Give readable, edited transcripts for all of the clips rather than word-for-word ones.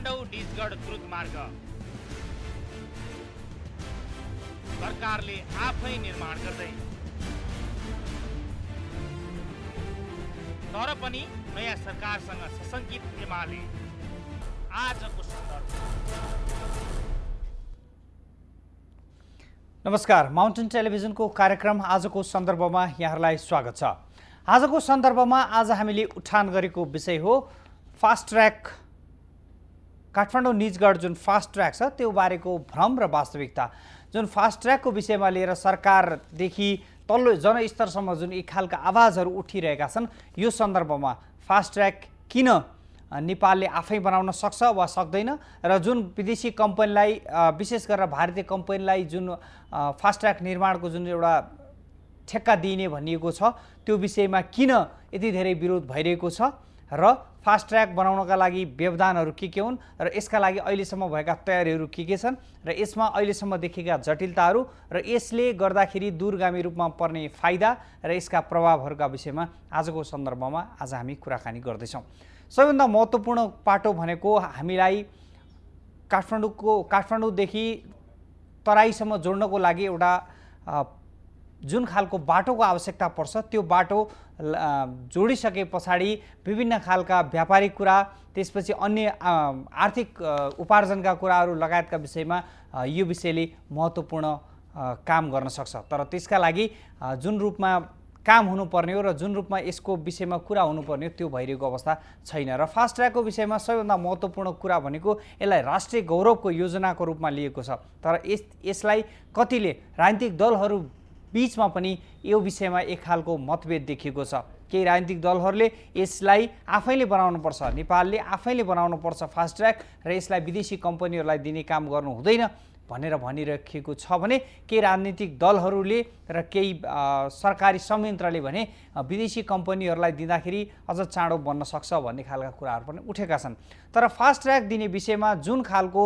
काठमाडौँ निजगढ द्रुत मार्ग सरकारले आफै निर्माण गर्दै, तर पनि नयाँ सरकारसँग सशङ्कित एमाले। आजको सन्दर्भ। नमस्कार, माउन्टेन टेलिभिजनको कार्यक्रम आजको सन्दर्भमा यहाँहरूलाई स्वागत छ। आजको सन्दर्भमा आज हामीले उठान गरेको विषय हो फास्ट ट्र्याक, काठमाडौँ निजगढ जुन फास्ट ट्र्याक छ त्यो बारेको भ्रम र वास्तविकता। जुन फास्ट ट्र्याकको विषयमा लिएर सरकारदेखि तल्लो जनस्तरसम्म जुन यी खालका आवाजहरू उठिरहेका छन्, यो सन्दर्भमा फास्ट ट्र्याक किन नेपालले आफै बनाउन सक्छ वा सक्दैन, र जुन विदेशी कम्पनीलाई विशेष गरेर भारतीय कम्पनीलाई जुन फास्ट ट्र्याक निर्माणको जुन एउटा ठेक्का दिइने भनिएको छ त्यो विषयमा किन यति धेरै विरोध भइरहेको छ, र फास्ट ट्र्याक बनाउनका लागि व्यवधानहरू के हुन्, र यसका लागि अहिलेसम्म भएका तयारीहरू के छन्, र यसमा अहिलेसम्म देखेका जटिलताहरू र यसले गर्दाखेरि दूरगामी रूपमा पर्ने फाइदा र यसका प्रभावहरूका विषयमा आजको सन्दर्भमा आज हामी कुराकानी गर्दैछौँ। सबैभन्दा महत्त्वपूर्ण पाटो भनेको हामीलाई काठमाडौँदेखि तराईसम्म जोड्नको लागि एउटा जुन खालको बाटोको आवश्यकता पर्छ त्यो बाटो जोडिसके पछाडि विभिन्न खालका व्यापारिक कुरा, त्यसपछि अन्य आर्थिक उपार्जनका कुराहरू लगायतका विषयमा यो विषयले महत्त्वपूर्ण काम गर्न सक्छ। तर त्यसका लागि जुन रूपमा काम हुनुपर्ने हो र जुन रूपमा यसको विषयमा कुरा हुनुपर्ने हो त्यो भइरहेको अवस्था छैन। र फास्ट ट्र्याकको विषयमा सबैभन्दा महत्त्वपूर्ण कुरा भनेको यसलाई राष्ट्रिय गौरवको योजनाको रूपमा लिएको छ। तर यसलाई कतिले राजनीतिक दलहरू बीचमा पनि यो विषयमा एक खालको मतभेद देखिएको छ। केही राजनीतिक दलहरूले यसलाई आफैले बनाउनुपर्छ, नेपालले आफैले बनाउनुपर्छ फास्ट ट्र्याक, र यसलाई विदेशी कम्पनीहरूलाई दिने काम गर्नु हुँदैन भनेर भनिराखेको छ भने केही राजनीतिक दलहरूले र केही सरकारी संयन्त्रले भने विदेशी कम्पनीहरूलाई दिँदाखेरि अझ चाँडो बन्न सक्छ भन्ने खालका कुराहरू पनि उठेका छन्। तर फास्ट ट्र्याक दिने विषयमा जुन खालको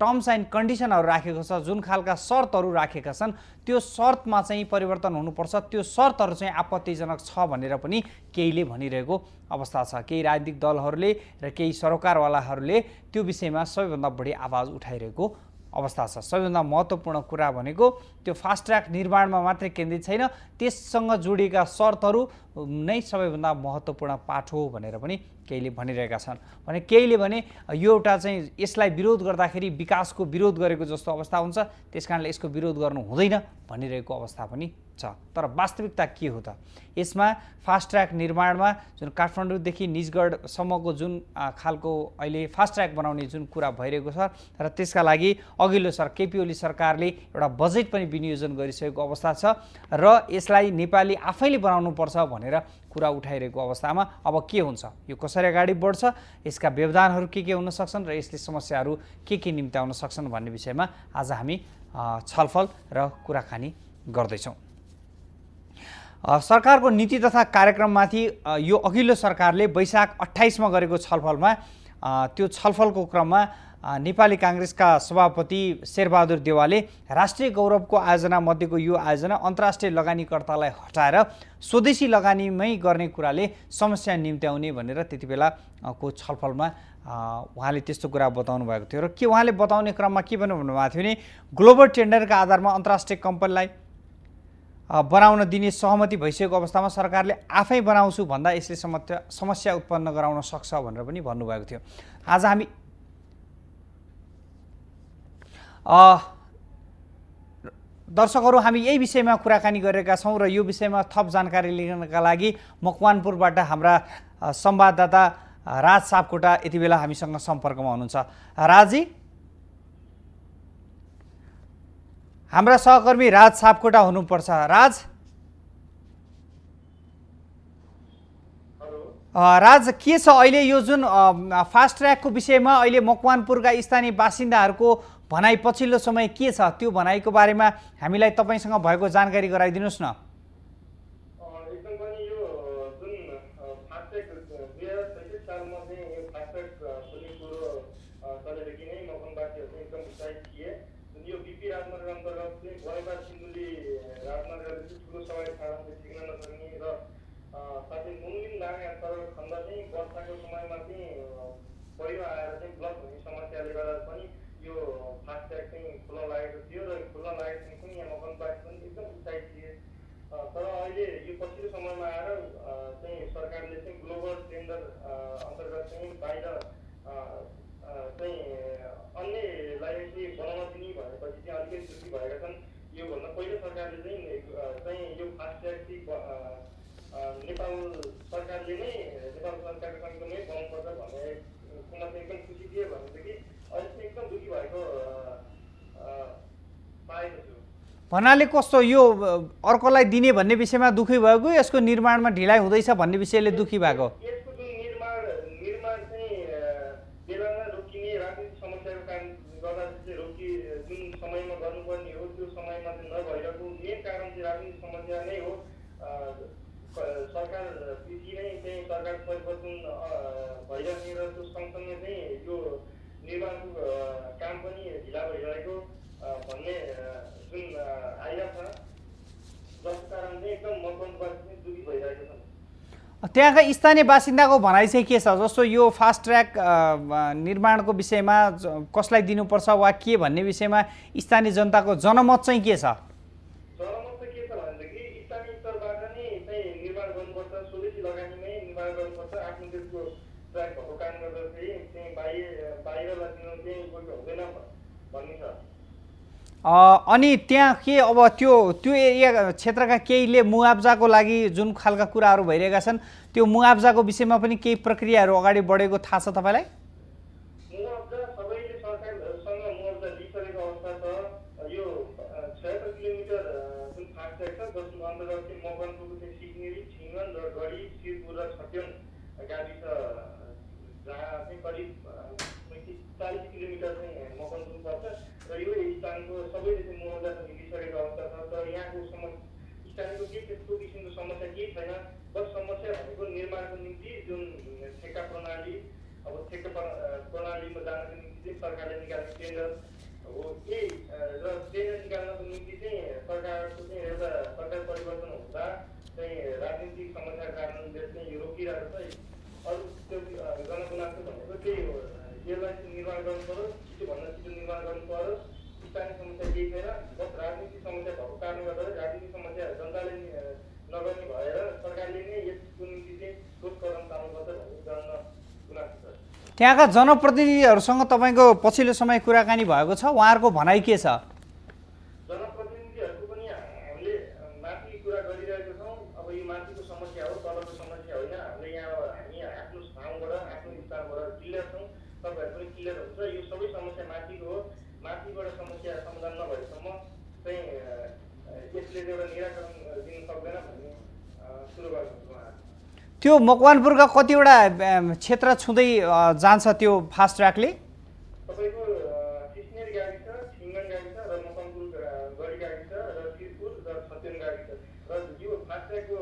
टर्म्स एन्ड कन्डिसनहरू राखेको छ, जुन खालका शर्तहरू राखेका छन्, त्यो शर्तमा चाहिँ परिवर्तन हुनुपर्छ, त्यो शर्तहरू चाहिँ आपत्तिजनक छ भनेर पनि केहीले भनिरहेको अवस्था छ। केही राजनीतिक दलहरूले र केही सरोकारवालाहरूले त्यो विषयमा सबैभन्दा बढी आवाज उठाइरहेको अवस्था छ। सबैभन्दा महत्त्वपूर्ण कुरा भनेको त्यो फास्ट ट्र्याक निर्माणमा मात्रै केन्द्रित छैन, त्यससँग जोडिएका शर्तहरू नै सबैभन्दा महत्त्वपूर्ण पाठ हो भनेर पनि केहीले भनिरहेका छन्। भने केहीले भने यो एउटा चाहिँ यसलाई विरोध गर्दाखेरि विकासको विरोध गरेको जस्तो अवस्था हुन्छ, त्यसकारणले यसको विरोध गर्नु हुँदैन भनिरहेको अवस्था पनि छ। तर वास्तविकता के हो त? यसमा फास्ट ट्र्याक निर्माणमा जुन काठमाडौँदेखि निजगढसम्मको जुन खालको अहिले फास्ट ट्र्याक बनाउने जुन कुरा भइरहेको छ, र त्यसका लागि अघिल्लो केपी ओली सरकारले एउटा बजेट पनि विनियोजन गरिसकेको अवस्था छ, र यसलाई नेपालले आफैले बनाउनुपर्छ भनेर कुरा उठाइरहेको अवस्थामा अब के हुन्छ, यो कसरी अगाडि बढ्छ, यसका व्यवधानहरू के हुन सक्छन्, र यसले समस्याहरू के निम्त्याउन सक्छन् भन्ने विषयमा आज हामी छलफल र कुराकानी गर्दैछौँ। सरकारको नीति तथा कार्यक्रममाथि यो अघिल्लो सरकारले वैशाख 28मा गरेको छलफलमा त्यो छलफलको क्रममा नेपाली काङ्ग्रेसका सभापति शेरबहादुर देवालले राष्ट्रिय गौरवको आयोजना मध्येको यो आयोजना अन्तर्राष्ट्रिय लगानीकर्तालाई हटाएर स्वदेशी लगानीमै गर्ने कुराले समस्या निम्त्याउने भनेर त्यति बेलाको छलफलमा उहाँले त्यस्तो कुरा बताउनु भएको थियो। र के उहाँले बताउने क्रममा के भन्नुभएको थियो भने ग्लोबल टेन्डरका आधारमा अन्तर्राष्ट्रिय कम्पनीलाई बनाउन दिने सहमति भइसकेको अवस्थामा सरकारले आफै बनाउँछु भन्दा यसले समस्या उत्पन्न गराउन सक्छ भनेर पनि भन्नुभएको थियो। आज हामी दर्शकहरू हामी यही विषयमा कुराकानी गरेका छौँ, र यो विषयमा थप जानकारी लिनका लागि मकवानपुरबाट हाम्रा संवाददाता राज सापकोटा यति बेला हामीसँग सम्पर्कमा हुनुहुन्छ। राजी, हाम्रा सहकर्मी राज सापकोटा हुनुपर्छ। राज के छ अहिले यो जुन फास्ट ट्र्याकको विषयमा अहिले मकवानपुरका स्थानीय बासिन्दाहरूको भनाइ पछिल्लो समय के छ, त्यो भनाइको बारेमा हामीलाई तपाईसँग भएको जानकारी गराइदिनुहोस् न। एकदम पनि यो जुन फास्ट ट्र्याक 2026 सालमा चाहिँ यो फास्ट ट्र्याक खोल्ने कुरो चलेदेखि नै मकवानवासीहरू चाहिँ एकदम उत्साहित थिए। जुन यो बिपी राजमार्ग अन्तर्गत चाहिँ गोइबा सिन्धुली राजमार्गले चाहिँ ठुलो सवारी साधन सिक्न नसक्ने र साथै मुङलिङ लाने सडक खण्ड चाहिँ वर्षाको समयमा चाहिँ पहिरो आएर चाहिँ ब्लक हुने समस्याले गर्दा पनि यो फास्ट्याग चाहिँ खुल्न लागेको थियो र खुल्न लागेपछि पनि यहाँ मकवानपुरवासी पनि एकदम उत्साहित थिए। तर अहिले यो पछिल्लो समयमा आएर चाहिँ सरकारले चाहिँ ग्लोबल टेन्डर अन्तर्गत चाहिँ बाहिर चाहिँ अन्यलाई चाहिँ बनाउन दिने भनेपछि चाहिँ अलिकति दुखी भएका छन्। योभन्दा पहिलो सरकारले चाहिँ यो फास्ट्याग नेपाल सरकारले नै नेपाल सरकारको सँगसँगै बनाउनुपर्छ भन्ने कुरामा चाहिँ एकदम खुसी थिए भनेदेखि अहिले चाहिँ एकदम दुखी भएको पाएको छु। भन्नाले कस्तो यो अर्कोलाई दिने भन्ने विषयमा दुखी भएको यसको निर्माणमा ढिलाइ हुँदैछ भन्ने विषयले दुखी भएको? यसको जुन निर्माण चाहिँ बेलामा रोकिने राजनीतिक समस्याको कारण गर्दा चाहिँ जुन समयमा गर्नुपर्ने हो त्यो समयमा चाहिँ नभइरहेको मेन कारण चाहिँ राजनीतिक समस्या नै हो। सरकार पछि नै चाहिँ सरकार परिवर्तन भइरहेको र त्यो सँगसँगै चाहिँ यो निर्माणको काम पनि ढिला भइरहेको भन्ने जुन आइरहेको छ, जसको कारण चाहिँ एकदम मकवानपुरवासी चाहिँ दुखी भइरहेको छ। त्यहाँका स्थानीय बासिन्दाको भनाइ चाहिँ के छ? जस्तो यो फास्ट ट्र्याक निर्माणको विषयमा कसलाई दिनुपर्छ वा के भन्ने विषयमा स्थानीय जनताको जनमत चाहिँ के छ? जनमत चाहिँ के छ भनेदेखि स्थानीय स्तरबाट नै चाहिँ निर्माण गर्नुपर्छ, स्वदेशी लगानीमै निर्माण गर्नुपर्छ। आफ्नो देशको ट्र्याक भएको कारणले गर्दा चाहिँ बाहिरलाई दिनु चाहिँ उपयोग हुँदैन भन्ने छ। अनि त्यहाँ के अब त्यो एरिया क्षेत्रका केहीले मुआब्जाको लागि जुन खालका कुराहरू भइरहेका छन् त्यो मुआब्जाको विषयमा पनि केही प्रक्रियाहरू अगाडि बढेको थाहा छ तपाईँलाई? मुआब्जा सबैले सरकारसँग मुआब्जा लिइसकेको अवस्था छ। यो 76 किलोमिटर जुन फास्ट्याग छ जसको अन्तर्गत चाहिँ मकवानपुरको चाहिँ सिग्नेरी, छिङ्गन र गढी, शिरपुर र छत्यन गाविस जहाँ चाहिँ करिब 40 किलोमिटर चाहिँ मकवानपुर पर्छ र यो स्थानको सबैले चाहिँ मुआब्जा लिइसकेको अवस्था छ। तर यहाँको स्थानको के त्यस्तो किसिमको समस्या केही छैन। बस समस्या भनेको निर्माणको निम्ति जुन ठेक्का प्रणाली प्रणालीमा जानको निम्ति चाहिँ सरकारले निकालेको टेन्डर हो यही र टेन्डर निकाल्नको निम्ति चाहिँ सरकारको चाहिँ एउटा सरकार परिवर्तन हुँदा चाहिँ राजनीतिक समस्याको कारणले चाहिँ यो रोकिरहेको छ। अरू त्यो जनगुनासो भनेको त्यही हो, यसलाई चाहिँ निर्माण गर्नु पर्यो, छिटोभन्दा छिटो निर्माण गर्नु पर्यो। स्थानीय समस्या केही छैन, बस राजनीतिक समस्या भएको कारणले गर्दा राजनीतिक समस्या जनताले नगर्ने भएर सरकारले नै यसको निम्ति चाहिँ ठोस कदम चाल्नुपर्छ भन्ने जनगुनासो छ। त्यहाँका जनप्रतिनिधिहरूसँग तपाईँको पछिल्लो समय कुराकानी भएको छ, उहाँहरूको भनाइ के छ? जनप्रतिनिधिहरूको पनि हामीले माथि कुरा गरिरहेको छौँ। अब यो माथिको समस्या हो, तलको समस्या होइन। हामीले हामी आफ्नो ठाउँबाट आफ्नो स्थानबाट क्लियर छौँ, तपाईँहरू पनि क्लियर हुन्छ। यो सबै समस्या माथिको हो, माथिबाट समस्या समाधान नभएसम्म चाहिँ यसले एउटा निराकरण दिन सक्दैन भन्ने सुरु गर्नुहुन्छ उहाँहरू। त्यो मकवानपुरका कतिवटा क्षेत्र छुँदै जान्छ त्यो फास्ट ट्र्याकले? तपाईँको सिस्नेरी गाविस, छिङ्गन गाविस र मकवानपुर गढी गाविस र शिरपुर र छत्यन गाविस र यो फास्ट्यागको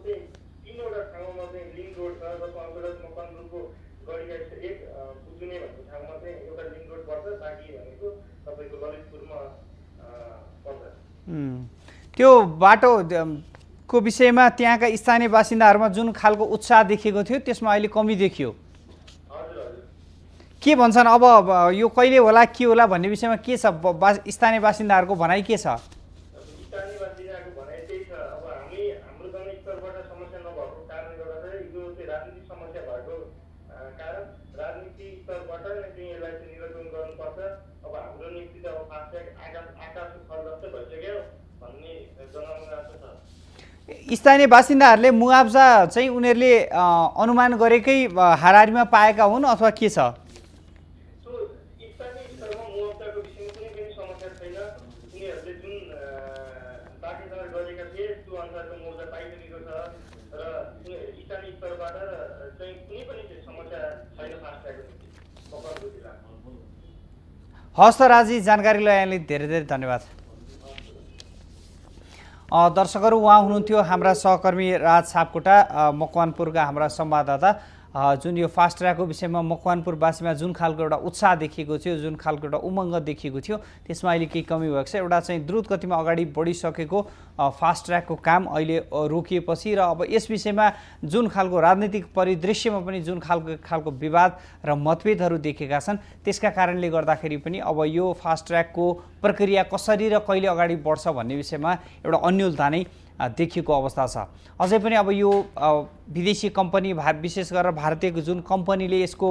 चाहिँ 3वटा ठाउँमा चाहिँ लिङ्क रोड छ जसको अन्तर्गत मकवानपुरको गढी गाविस एक बुझुने भन्ने ठाउँमा चाहिँ एउटा लिङ्क रोड पर्छ, बाँकी भनेको तपाईँको ललितपुरमा पर्छ। त्यो बाटो को विषयमा त्यहाँका स्थानीय बासिन्दाहरूमा जुन खालको उत्साह देखिएको थियो त्यसमा अहिले कमी देखियो। के भन्छन् अब यो कहिले होला के होला भन्ने विषयमा के छ? स्थानीय बासिन्दाहरूको भनाइ के छ? स्थानीय बासिन्दाहरूको भनाइ त्यही छ। अब हाम्रो जनस्तरबाट समस्या नभएको कारणले गर्दा यो चाहिँ राजनीतिक समस्या भएको कारण राजनीतिक स्तरबाट नै चाहिँ यसलाई चाहिँ निराकरण गर्नुपर्छ। अब हाम्रो निम्ति त अब फास्ट्याग आकाशको फल जस्तै भइसक्यो भन्ने जनगुनासो छ। स्थानीय बासिन्दाहरूले मुआब्जा चाहिँ उनीहरूले अनुमान गरेकै हाराहारीमा पाएका हुन् अथवा के छ? स्थानीय स्तरमा मुआब्जाको विषयमा कुनै पनि समस्या छैन। उनीहरूले जुन बाँकीसँग गरेका थिए त्यो अनुसारको मुआब्जा पाइसकेको छ र स्थानीय स्तरबाट चाहिँ कुनै पनि समस्या छैन फास्ट्यागको निम्ति मकवानपुर जिल्लामा। हस् त राजी, जानकारीलाई यहाँले धेरै धेरै धन्यवाद। दर्शकहरू, उहाँ हुनुहुन्थ्यो हाम्रा सहकर्मी राज सापकोटा, मकवानपुरका हाम्रा संवाददाता। जुन यो फास्ट ट्र्याकको विषयमा मकवानपुरवासीमा जुन खालको एउटा उत्साह देखिएको थियो, जुन खालको एउटा उमङ्ग देखिएको थियो, त्यसमा अहिले केही कमी भएको छ। एउटा चाहिँ द्रुत गतिमा अगाडि बढिसकेको फास्ट ट्र्याकको काम अहिले रोकिएपछि र अब यस विषयमा जुन खालको राजनीतिक परिदृश्यमा पनि जुन खालको विवाद र मतभेदहरू देखेका छन्, त्यसका कारणले गर्दाखेरि पनि अब यो फास्ट ट्र्याकको प्रक्रिया कसरी र कहिले अगाडि बढ्छ भन्ने विषयमा एउटा अन्योलता नै देखिएको अवस्था छ। अझै पनि अब यो विदेशी कम्पनी विशेष गरेर भारतीय जुन कम्पनीले यसको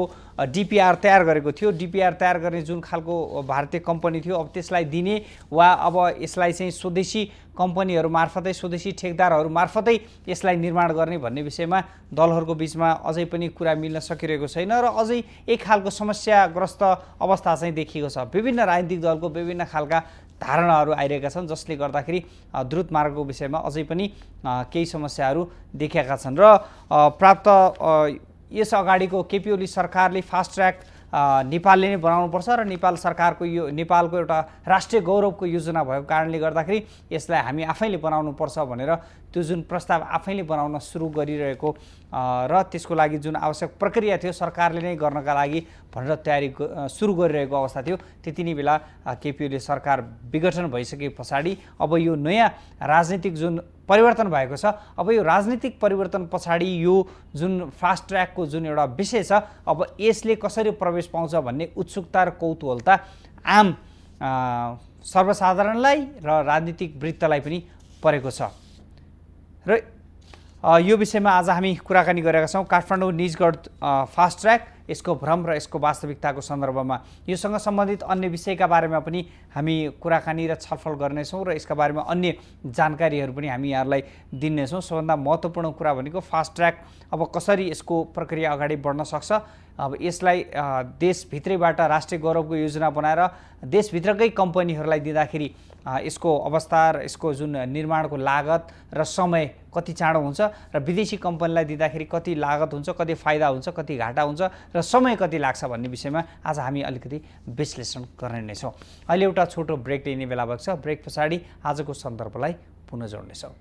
डिपिआर तयार गरेको थियो, डिपिआर तयार गर्ने जुन खालको भारतीय कम्पनी थियो, अब त्यसलाई दिने वा अब यसलाई चाहिँ स्वदेशी कम्पनीहरू मार्फतै, स्वदेशी ठेकदारहरू मार्फतै यसलाई निर्माण गर्ने भन्ने विषयमा दलहरूको बिचमा अझै पनि कुरा मिल्न सकिरहेको छैन र अझै एक खालको समस्याग्रस्त अवस्था चाहिँ देखिएको छ। विभिन्न राजनीतिक दलको विभिन्न खालका धारणाहरू आइरहेका छन्, जसले गर्दाखेरि द्रुत मार्गको विषयमा अझै पनि केही समस्याहरू देखिएका छन् र प्राप्त यस अगाडिको केपी ओली सरकारले फास्ट ट्र्याक नेपालले नै बनाउनुपर्छ र नेपाल सरकारको यो नेपालको एउटा राष्ट्रिय गौरवको योजना भएको कारणले गर्दाखेरि यसलाई हामी आफैले बनाउनुपर्छ भनेर त्यो जुन प्रस्ताव आफैले बनाउन सुरु गरिरहेको र त्यसको लागि जुन आवश्यक प्रक्रिया थियो सरकारले नै गर्नका लागि भनेर तयारी सुरु गरिरहेको अवस्था थियो। त्यति नै बेला केपी ओली सरकार विघटन भइसके पछाडि अब यो नयाँ राजनीतिक जुन परिवर्तन भएको छ, अब यो राजनीतिक परिवर्तन पछाडि यो जुन फास्ट ट्र्याकको जुन एउटा विषय छ, अब यसले कसरी प्रवेश पाउँछ भन्ने उत्सुकता र कौतूहलता आम सर्वसाधारणलाई र राजनीतिक वृत्तलाई पनि परेको छ र यो विषयमा आज हामी कुराकानी गरेका छौँ। काठमाडौँ निजगढ फास्ट ट्र्याक, यसको भ्रम र यसको वास्तविकताको सन्दर्भमा योसँग सम्बन्धित अन्य विषयका बारेमा पनि हामी कुराकानी र छलफल गर्नेछौँ र यसका बारेमा अन्य जानकारीहरू पनि हामी यहाँहरूलाई दिनेछौँ। सबभन्दा महत्त्वपूर्ण कुरा भनेको फास्ट ट्र्याक अब कसरी यसको प्रक्रिया अगाडि बढ्न सक्छ, अब यसलाई देशभित्रैबाट राष्ट्रिय गौरवको योजना बनाएर देशभित्रकै कम्पनीहरूलाई दिँदाखेरि यसको अवस्था र यसको जुन निर्माणको लागत र समय कति चाँडो हुन्छ र विदेशी कम्पनीलाई दिँदाखेरि कति लागत हुन्छ, कति फाइदा हुन्छ, कति घाटा हुन्छ र समय कति लाग्छ भन्ने विषयमा आज हामी अलिकति विश्लेषण गर्ने नै छौँ। अहिले एउटा छोटो ब्रेक लिने बेला भएको छ। ब्रेक पछाडि आजको सन्दर्भलाई पुनः जोड्नेछौँ।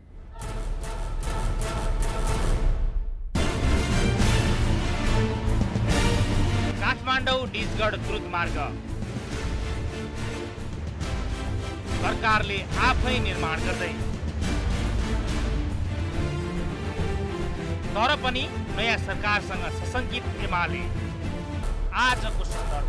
काठमाडौँ निजगढ द्रुत मार्ग सरकारले आफै निर्माण गर्दै, तर पनि नयाँ सरकारसँग सशङ्कित एमाले आजको सन्दर्भ।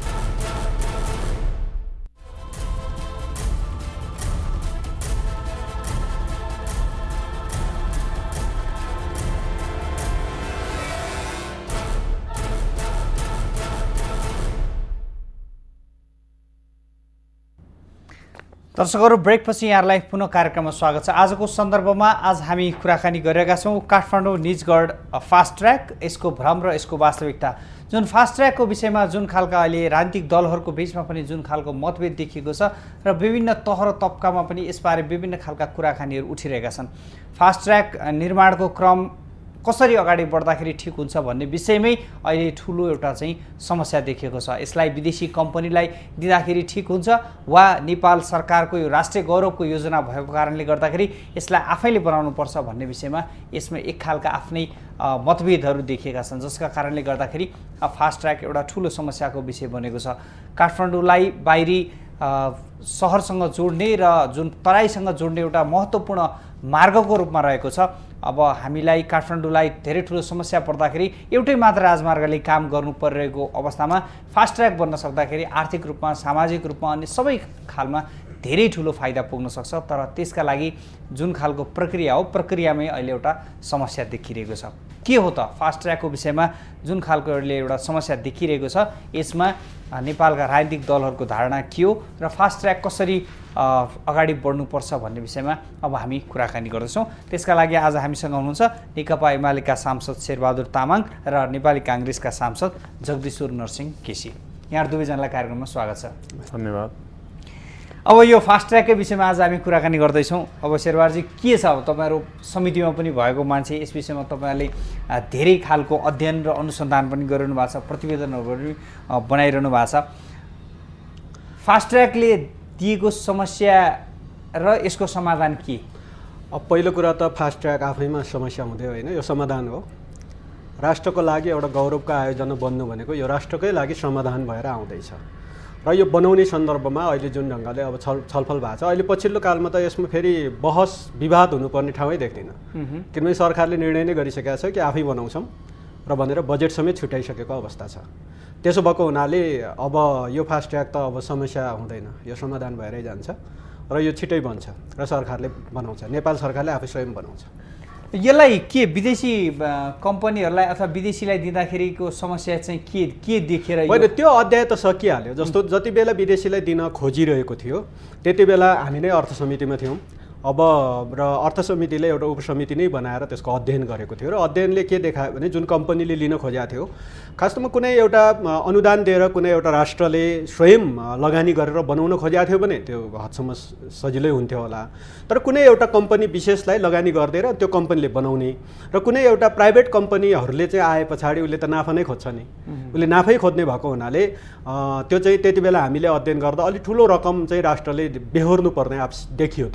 दर्शकहरू, ब्रेकपछि यहाँहरूलाई पुनः कार्यक्रममा स्वागत छ। आजको सन्दर्भमा आज हामी कुराकानी गरिरहेका छौँ काठमाडौँ निजगढ फास्ट ट्र्याक, यसको भ्रम र यसको वास्तविकता। जुन फास्ट ट्र्याकको विषयमा जुन खालका अहिले राजनीतिक दलहरूको बिचमा पनि जुन खालको मतभेद देखिएको छ र विभिन्न तह र तबकामा पनि यसबारे विभिन्न खालका कुराकानीहरू उठिरहेका छन्। फास्ट ट्र्याक निर्माणको क्रम कसरी अगाडि बढ्दाखेरि ठिक हुन्छ भन्ने विषयमै अहिले ठुलो एउटा चाहिँ समस्या देखिएको छ। यसलाई विदेशी कम्पनीलाई दिँदाखेरि ठिक हुन्छ वा नेपाल सरकारको यो राष्ट्रिय गौरवको योजना भएको कारणले गर्दाखेरि यसलाई आफैले बनाउनुपर्छ भन्ने विषयमा यसमा एक खालका आफ्नै मतभेदहरू देखिएका छन्, जसका कारणले गर्दाखेरि फास्ट ट्र्याक एउटा ठुलो समस्याको विषय बनेको छ। काठमाडौँलाई बाहिरी सहरसँग जोड्ने र जुन तराईसँग जोड्ने एउटा महत्त्वपूर्ण मार्गको रूपमा रहेको छ। अब हामीलाई काठमाडौँलाई धेरै ठुलो समस्या पर्दाखेरि एउटै मात्र राजमार्गले काम गर्नु परिरहेको अवस्थामा फास्ट ट्र्याक बन्न सक्दाखेरि आर्थिक रूपमा, सामाजिक रूपमा अनि सबै खालमा धेरै ठुलो फाइदा पुग्न सक्छ। तर त्यसका लागि जुन खालको प्रक्रिया हो, प्रक्रियामै अहिले एउटा समस्या देखिरहेको छ। के हो त फास्ट ट्र्याकको विषयमा जुन खालको एउटा समस्या देखिरहेको छ, यसमा नेपालका राजनीतिक दलहरूको धारणा के हो र फास्ट ट्र्याक कसरी अगाडि बढ्नुपर्छ भन्ने विषयमा अब हामी कुराकानी गर्दैछौँ। त्यसका लागि आज हामीसँग हुनुहुन्छ नेकपा एमालेका सांसद शेरबहादुर तामाङ र नेपाली काङ्ग्रेसका सांसद जगदीश्वर नरसिंह केसी। यहाँ दुवैजनालाई कार्यक्रममा स्वागत छ। धन्यवाद। अब यो फास्ट ट्र्याककै विषयमा आज हामी कुराकानी गर्दैछौँ। अब शेरबहादुरजी, के छ, अब तपाईँहरू समितिमा पनि भएको मान्छे, यस विषयमा तपाईँहरूले धेरै खालको अध्ययन र अनुसन्धान पनि गरिरहनु भएको छ, प्रतिवेदनहरू पनि बनाइरहनु भएको छ। फास्ट ट्र्याकले दिएको समस्या र यसको समाधान के? अब पहिलो कुरा त फास्ट ट्र्याक आफैमा समस्या हुँदै होइन, यो समाधान हो। राष्ट्रको लागि एउटा गौरवका आयोजना बन्नु भनेको यो राष्ट्रकै लागि समाधान भएर आउँदैछ र यो बनाउने सन्दर्भमा अहिले जुन ढङ्गले अब छलफल भएको छ अहिले पछिल्लो कालमा त यसमा फेरि बहस विवाद हुनुपर्ने ठाउँै देख्दिनँ किनभने सरकारले निर्णय नै गरिसकेको छ कि आफै बनाउँछौँ र भनेर बजेट समेत छुट्याइसकेको अवस्था छ। त्यसो भएको हुनाले अब यो फास्ट ट्र्याक त अब समस्या हुँदैन, यो समाधान भएरै जान्छ र यो छिटै बन्छ र सरकारले बनाउँछ, नेपाल सरकारले आफै स्वयं बनाउँछ। यसलाई के विदेशी कम्पनीहरूलाई अथवा विदेशीलाई दिँदाखेरिको समस्या चाहिँ के देखेर होइन, त्यो अध्याय त सकिहाल्यो। जस्तो जति बेला विदेशीलाई दिन खोजिरहेको थियो त्यति बेला हामी नै अर्थ समितिमा थियौँ। अब र अर्थ समितिले एउटा उपसमिति नै बनाएर त्यसको अध्ययन गरेको थियो र अध्ययनले के देखायो भने जुन कम्पनीले लिन खोजेको थियो खासमा कुनै एउटा अनुदान दिएर कुनै एउटा राष्ट्रले स्वयं लगानी गरेर बनाउन खोजेको थियो भने त्यो हदसम्म सजिलै हुन्थ्यो होला। तर कुनै एउटा कम्पनी विशेषलाई लगानी गरिदिएर त्यो कम्पनीले बनाउने र कुनै एउटा प्राइभेट कम्पनीहरूले चाहिँ आए पछाडि उसले त नाफा नै खोज्छ नि, उसले नाफै खोज्ने भएको हुनाले त्यो चाहिँ त्यति बेला हामीले अध्ययन गर्दा अलिक ठुलो रकम चाहिँ राष्ट्रले बेहोर्नु पर्ने देखियो।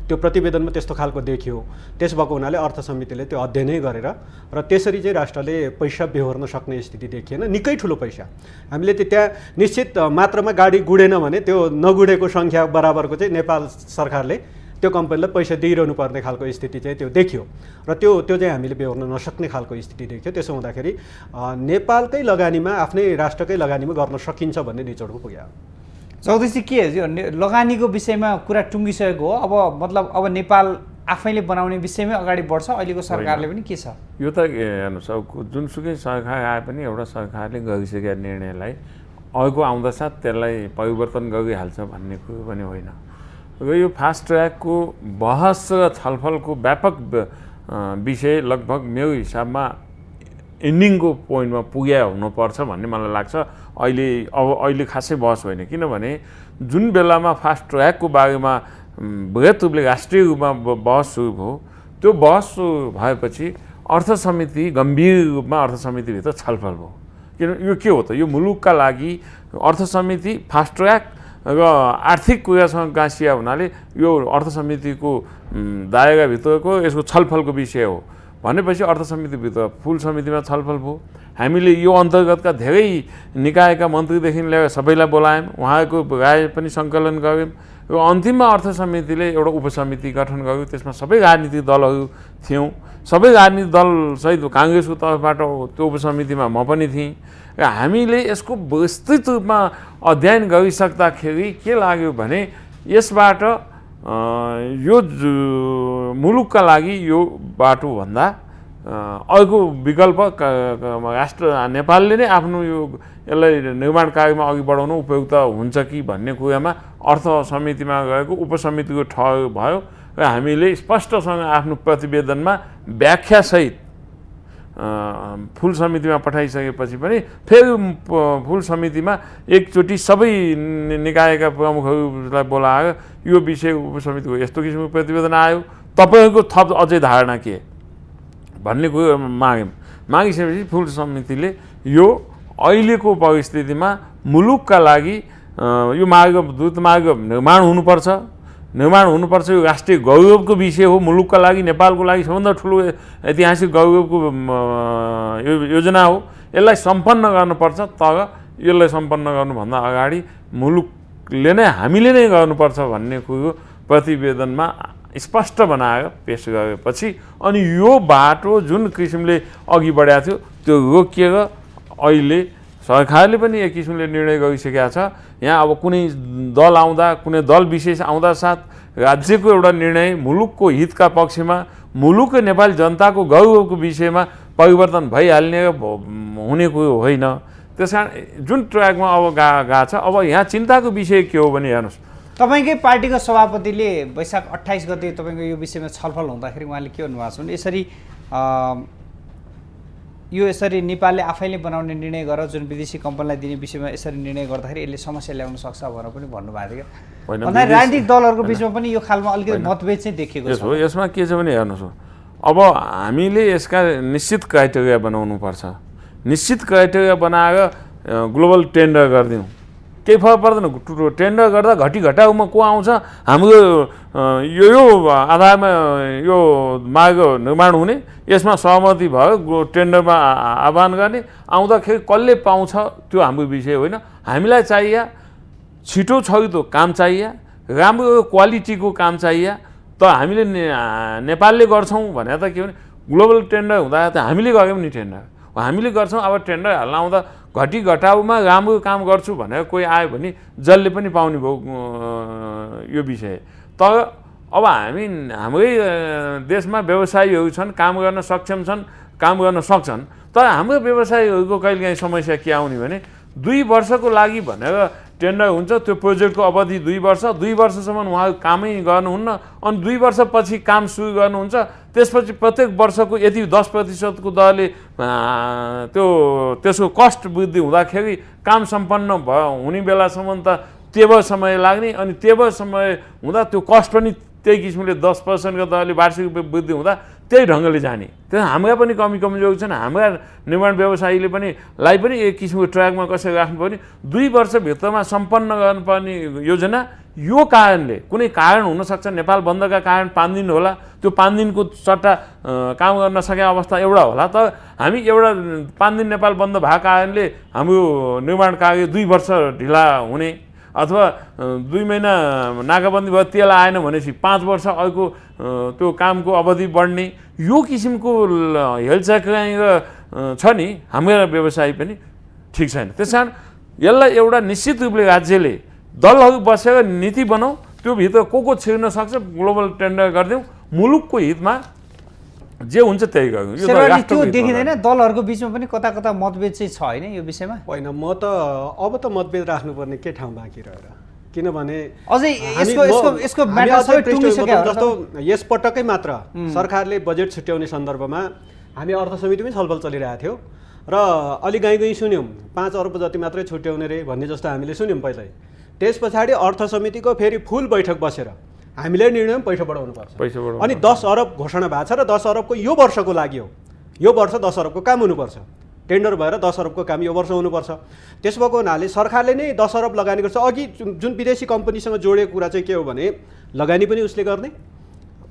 त्यो प्रतिवेदनमा त्यस्तो खालको देखियो। त्यस भएको हुनाले अर्थ समितिले त्यो अध्ययनै गरेर र त्यसरी चाहिँ राष्ट्रले पैसा बेहोर्न सक्ने स्थिति देखिएन, निकै ठुलो पैसा। हामीले त्यहाँ निश्चित मात्रामा गाडी गुडेन भने त्यो नगुडेको सङ्ख्या बराबरको चाहिँ नेपाल सरकारले त्यो कम्पनीलाई पैसा दिइरहनु पर्ने खालको स्थिति चाहिँ त्यो देखियो र त्यो चाहिँ हामीले बेहोर्न नसक्ने खालको स्थिति देखियो। त्यसो हुँदाखेरि नेपालकै लगानीमा आफ्नै राष्ट्रकै लगानीमा गर्न सकिन्छ भन्ने निचोडको पुग्यो। चौधरी के लगानीको विषयमा कुरा टुङ्गिसकेको हो, अब मतलब अब नेपाल आफैले बनाउने विषयमै अगाडि बढ्छ अहिलेको सरकारले पनि के छ? यो त हेर्नुहोस्, अब जुनसुकै सरकार आए पनि एउटा सरकारले गरिसकेका निर्णयलाई अघिको आउँदा साथ त्यसलाई परिवर्तन गरिहाल्छ भन्ने कुरो पनि होइन। र यो फास्ट ट्र्याकको बहस र छलफलको व्यापक विषय लगभग मेरो हिसाबमा एन्डिङको पोइन्टमा पुग्या हुनुपर्छ भन्ने मलाई लाग्छ। अहिले खासै बहस होइन, किनभने जुन बेलामा फास्ट ट्र्याकको बारेमा बृहत रूपले राष्ट्रिय रूपमा बहस सुरु भयो, त्यो बहस भएपछि अर्थ समिति गम्भीर रूपमा अर्थ समितिभित्र छलफल भयो। किन यो के हो त, यो मुलुकका लागि अर्थ समिति फास्ट ट्र्याक र आर्थिक कुरासँग गाँसिया हुनाले यो अर्थ समितिको दायराभित्रको यसको छलफलको विषय हो भनेपछि अर्थ समितिभित्र फुल समितिमा छलफल भयो। हामीले यो अन्तर्गतका धेरै निकायका मन्त्रीदेखि लिएर सबैलाई बोलायौँ, उहाँको राय पनि सङ्कलन गऱ्यौँ र अन्तिममा अर्थ समितिले एउटा उपसमिति गठन गर्यो। त्यसमा सबै राजनीतिक दलहरू थियौँ, सबै राजनीतिक दलसहित काङ्ग्रेसको तर्फबाट त्यो उपसमितिमा म पनि थिएँ र हामीले यसको विस्तृत रूपमा अध्ययन गरिसक्दाखेरि के लाग्यो भने यसबाट यो मुलुकका लागि यो बाटोभन्दा अर्को विकल्प राष्ट्र नेपालले नै आफ्नो यो यसलाई निर्माण कार्यमा अघि बढाउन उपयुक्त हुन्छ कि भन्ने कुरामा अर्थ समितिमा गएको उपसमितिको ठहर भयो र हामीले स्पष्टसँग आफ्नो प्रतिवेदनमा व्याख्यासहित फुल समितिमा पठाइसकेपछि पनि फेरि फुल समितिमा एकचोटि सबै निकायका प्रमुखहरूलाई बोलाएर यो विषय उपसमितिको यस्तो किसिमको प्रतिवेदन आयो, तपाईँहरूको थप अझै धारणा के भन्ने कुरो मागिसकेपछि फुल समितिले यो अहिलेको परिस्थितिमा मुलुकका लागि यो द्रुत मार्ग निर्माण हुनुपर्छ, यो राष्ट्रिय गौरवको विषय हो, मुलुकका लागि नेपालको लागि सबभन्दा ठुलो ऐतिहासिक गौरवको योजना हो, यसलाई सम्पन्न गर्नुपर्छ। तर यसलाई सम्पन्न गर्नुभन्दा अगाडि मुलुकले नै हामीले नै गर्नुपर्छ भन्ने कुरो प्रतिवेदनमा स्पष्ट बनाएर पेश गरेपछि अनि यो बाटो जुन किसिमले अघि बढाएको थियो त्यो रोकिएर अहिले सरकारले पनि एक किसिमले निर्णय गरिसकेका छ। यहाँ अब कुनै दल आउँदा, कुनै दल विशेष आउँदा साथ राज्यको एउटा निर्णय मुलुकको हितका पक्षमा, मुलुकको नेपाली जनताको गौरवको विषयमा परिवर्तन भइहाल्ने हुने कुरो होइन। त्यस कारण जुन ट्र्याकमा अब गएको छ, अब यहाँ चिन्ताको विषय के हो भने हेर्नुहोस्, तपाईँकै पार्टीको सभापतिले वैशाख 28 गते तपाईँको यो विषयमा छलफल हुँदाखेरि उहाँले के भन्नुभएको छ भने यसरी नेपालले आफैले बनाउने निर्णय गरेर जुन विदेशी कम्पनीलाई दिने विषयमा यसरी निर्णय गर्दाखेरि यसले समस्या ल्याउन सक्छ भनेर पनि भन्नुभएको थियो। राजनीतिक दलहरूको बिचमा पनि यो खालमा अलिकति मतभेद चाहिँ देखेको छ। यसमा के छ भने हेर्नुहोस्, अब हामीले यसका निश्चित क्राइटेरिया बनाउनुपर्छ। निश्चित क्राइटेरिया बनाएर ग्लोबल टेन्डर गरिदिउँ केही फरक पर्दैन। टेन्डर गर्दा घटी घटाउमा को आउँछ, हाम्रो यो आधारमा यो मार्ग निर्माण हुने, यसमा सहमति भयो, टेन्डरमा आह्वान गर्ने, आउँदाखेरि कसले पाउँछ त्यो हाम्रो विषय होइन। हामीलाई चाहिए छिटो छरितो काम चाहिए, राम्रो क्वालिटीको काम चाहिए। त हामीले नेपालले गर्छौँ भने त के भने ग्लोबल टेन्डर हुँदा त हामीले गऱ्यौँ नि टेन्डर, हामीले गर्छौँ। अब टेन्डर हाल्न आउँदा घटी घटाउमा राम्रो काम गर्छु भनेर कोही आयो भने जसले पनि पाउने भयो यो विषय। तर अब हाम्रै देशमा व्यवसायीहरू छन्, काम गर्न सक्षम छन्, काम गर्न सक्छन्। तर हाम्रो व्यवसायीहरूको कहिलेकाहीँ समस्या के आउने भने 2 वर्षको लागि भनेर टेन्डर हुन्छ, त्यो प्रोजेक्टको अवधि 2 वर्ष, 2 वर्षसम्म उहाँहरू कामै गर्नुहुन्न, अनि 2 वर्षपछि काम सुरु गर्नुहुन्छ। त्यसपछि प्रत्येक वर्षको यति 10% दरले त्यसको कस्ट वृद्धि हुँदाखेरि काम सम्पन्न हुने बेलासम्म त तेबर समय लाग्ने, अनि तेबर समय हुँदा त्यो कस्ट पनि त्यही किसिमले 10% दरले वार्षिक वृद्धि हुँदा त्यही ढङ्गले जाने। त्यो हाम्रा पनि कमी कमजोरी छन्। हाम्रा निर्माण व्यवसायीले पनि एक किसिमको ट्र्याकमा कसरी राख्नु पर्ने, 2 वर्षभित्रमा सम्पन्न गर्नुपर्ने योजना। यो कारणले कुनै कारण हुनसक्छ, नेपाल बन्दका कारण 5 दिन होला, त्यो 5 दिनको सट्टा काम गर्न सकेको अवस्था एउटा होला। तर हामी एउटा 5 दिन नेपाल बन्द भएको कारणले हाम्रो निर्माण कार्य 2 वर्ष ढिला हुने, अथवा 2 महिना नाकाबन्दी भयो तेल आएन भनेपछि 5 वर्ष अर्को त्यो कामको अवधि बढ्ने, यो किसिमको हेलचाक्राइ छ नि हाम्रा व्यवसायी पनि ठिक छैन। त्यस कारण यसलाई एउटा निश्चित रूपले राज्यले दलहरू बसेर नीति बनाऊ, त्यो भित्र को छिर्न सक्छ ग्लोबल टेन्डर गरिदेऊ, मुलुकको हितमा जे हुन्छ त्यही गर्नु। यो त्यो देखिँदैन दलहरूको बिचमा पनि कता कता मतभेद चाहिँ छ होइन यो विषयमा? होइन, म त अब त मतभेद राख्नुपर्ने के ठाउँ बाँकी रहेर, किनभने अझै यसको म्याटर सबै टुङ्गिसक्यो। जस्तो यस पटकै मात्र सरकारले बजेट छुट्याउने सन्दर्भमा हामी अर्थ समितिमै छलफल चलिरहेको थियो र अलि गाई सुन्यौँ 5 अर्ब जति मात्रै छुट्याउने रे भन्ने जस्तो हामीले सुन्यौँ पहिल्यै। त्यस पछाडि अर्थ समितिको फेरि फुल बैठक बसेर हामीले निर्णय पैसा बढाउनुपर्छ, अनि 10 अरब घोषणा भएको छ र 10 अरबको यो वर्षको लागि हो। यो वर्ष 10 अरबको काम हुनुपर्छ, टेन्डर भएर 10 अरबको काम यो वर्ष हुनुपर्छ। त्यस भएको हुनाले सरकारले नै 10 अरब लगानी गर्छ। अघि जुन विदेशी कम्पनीसँग जोडेको कुरा चाहिँ के हो भने लगानी पनि उसले गर्ने,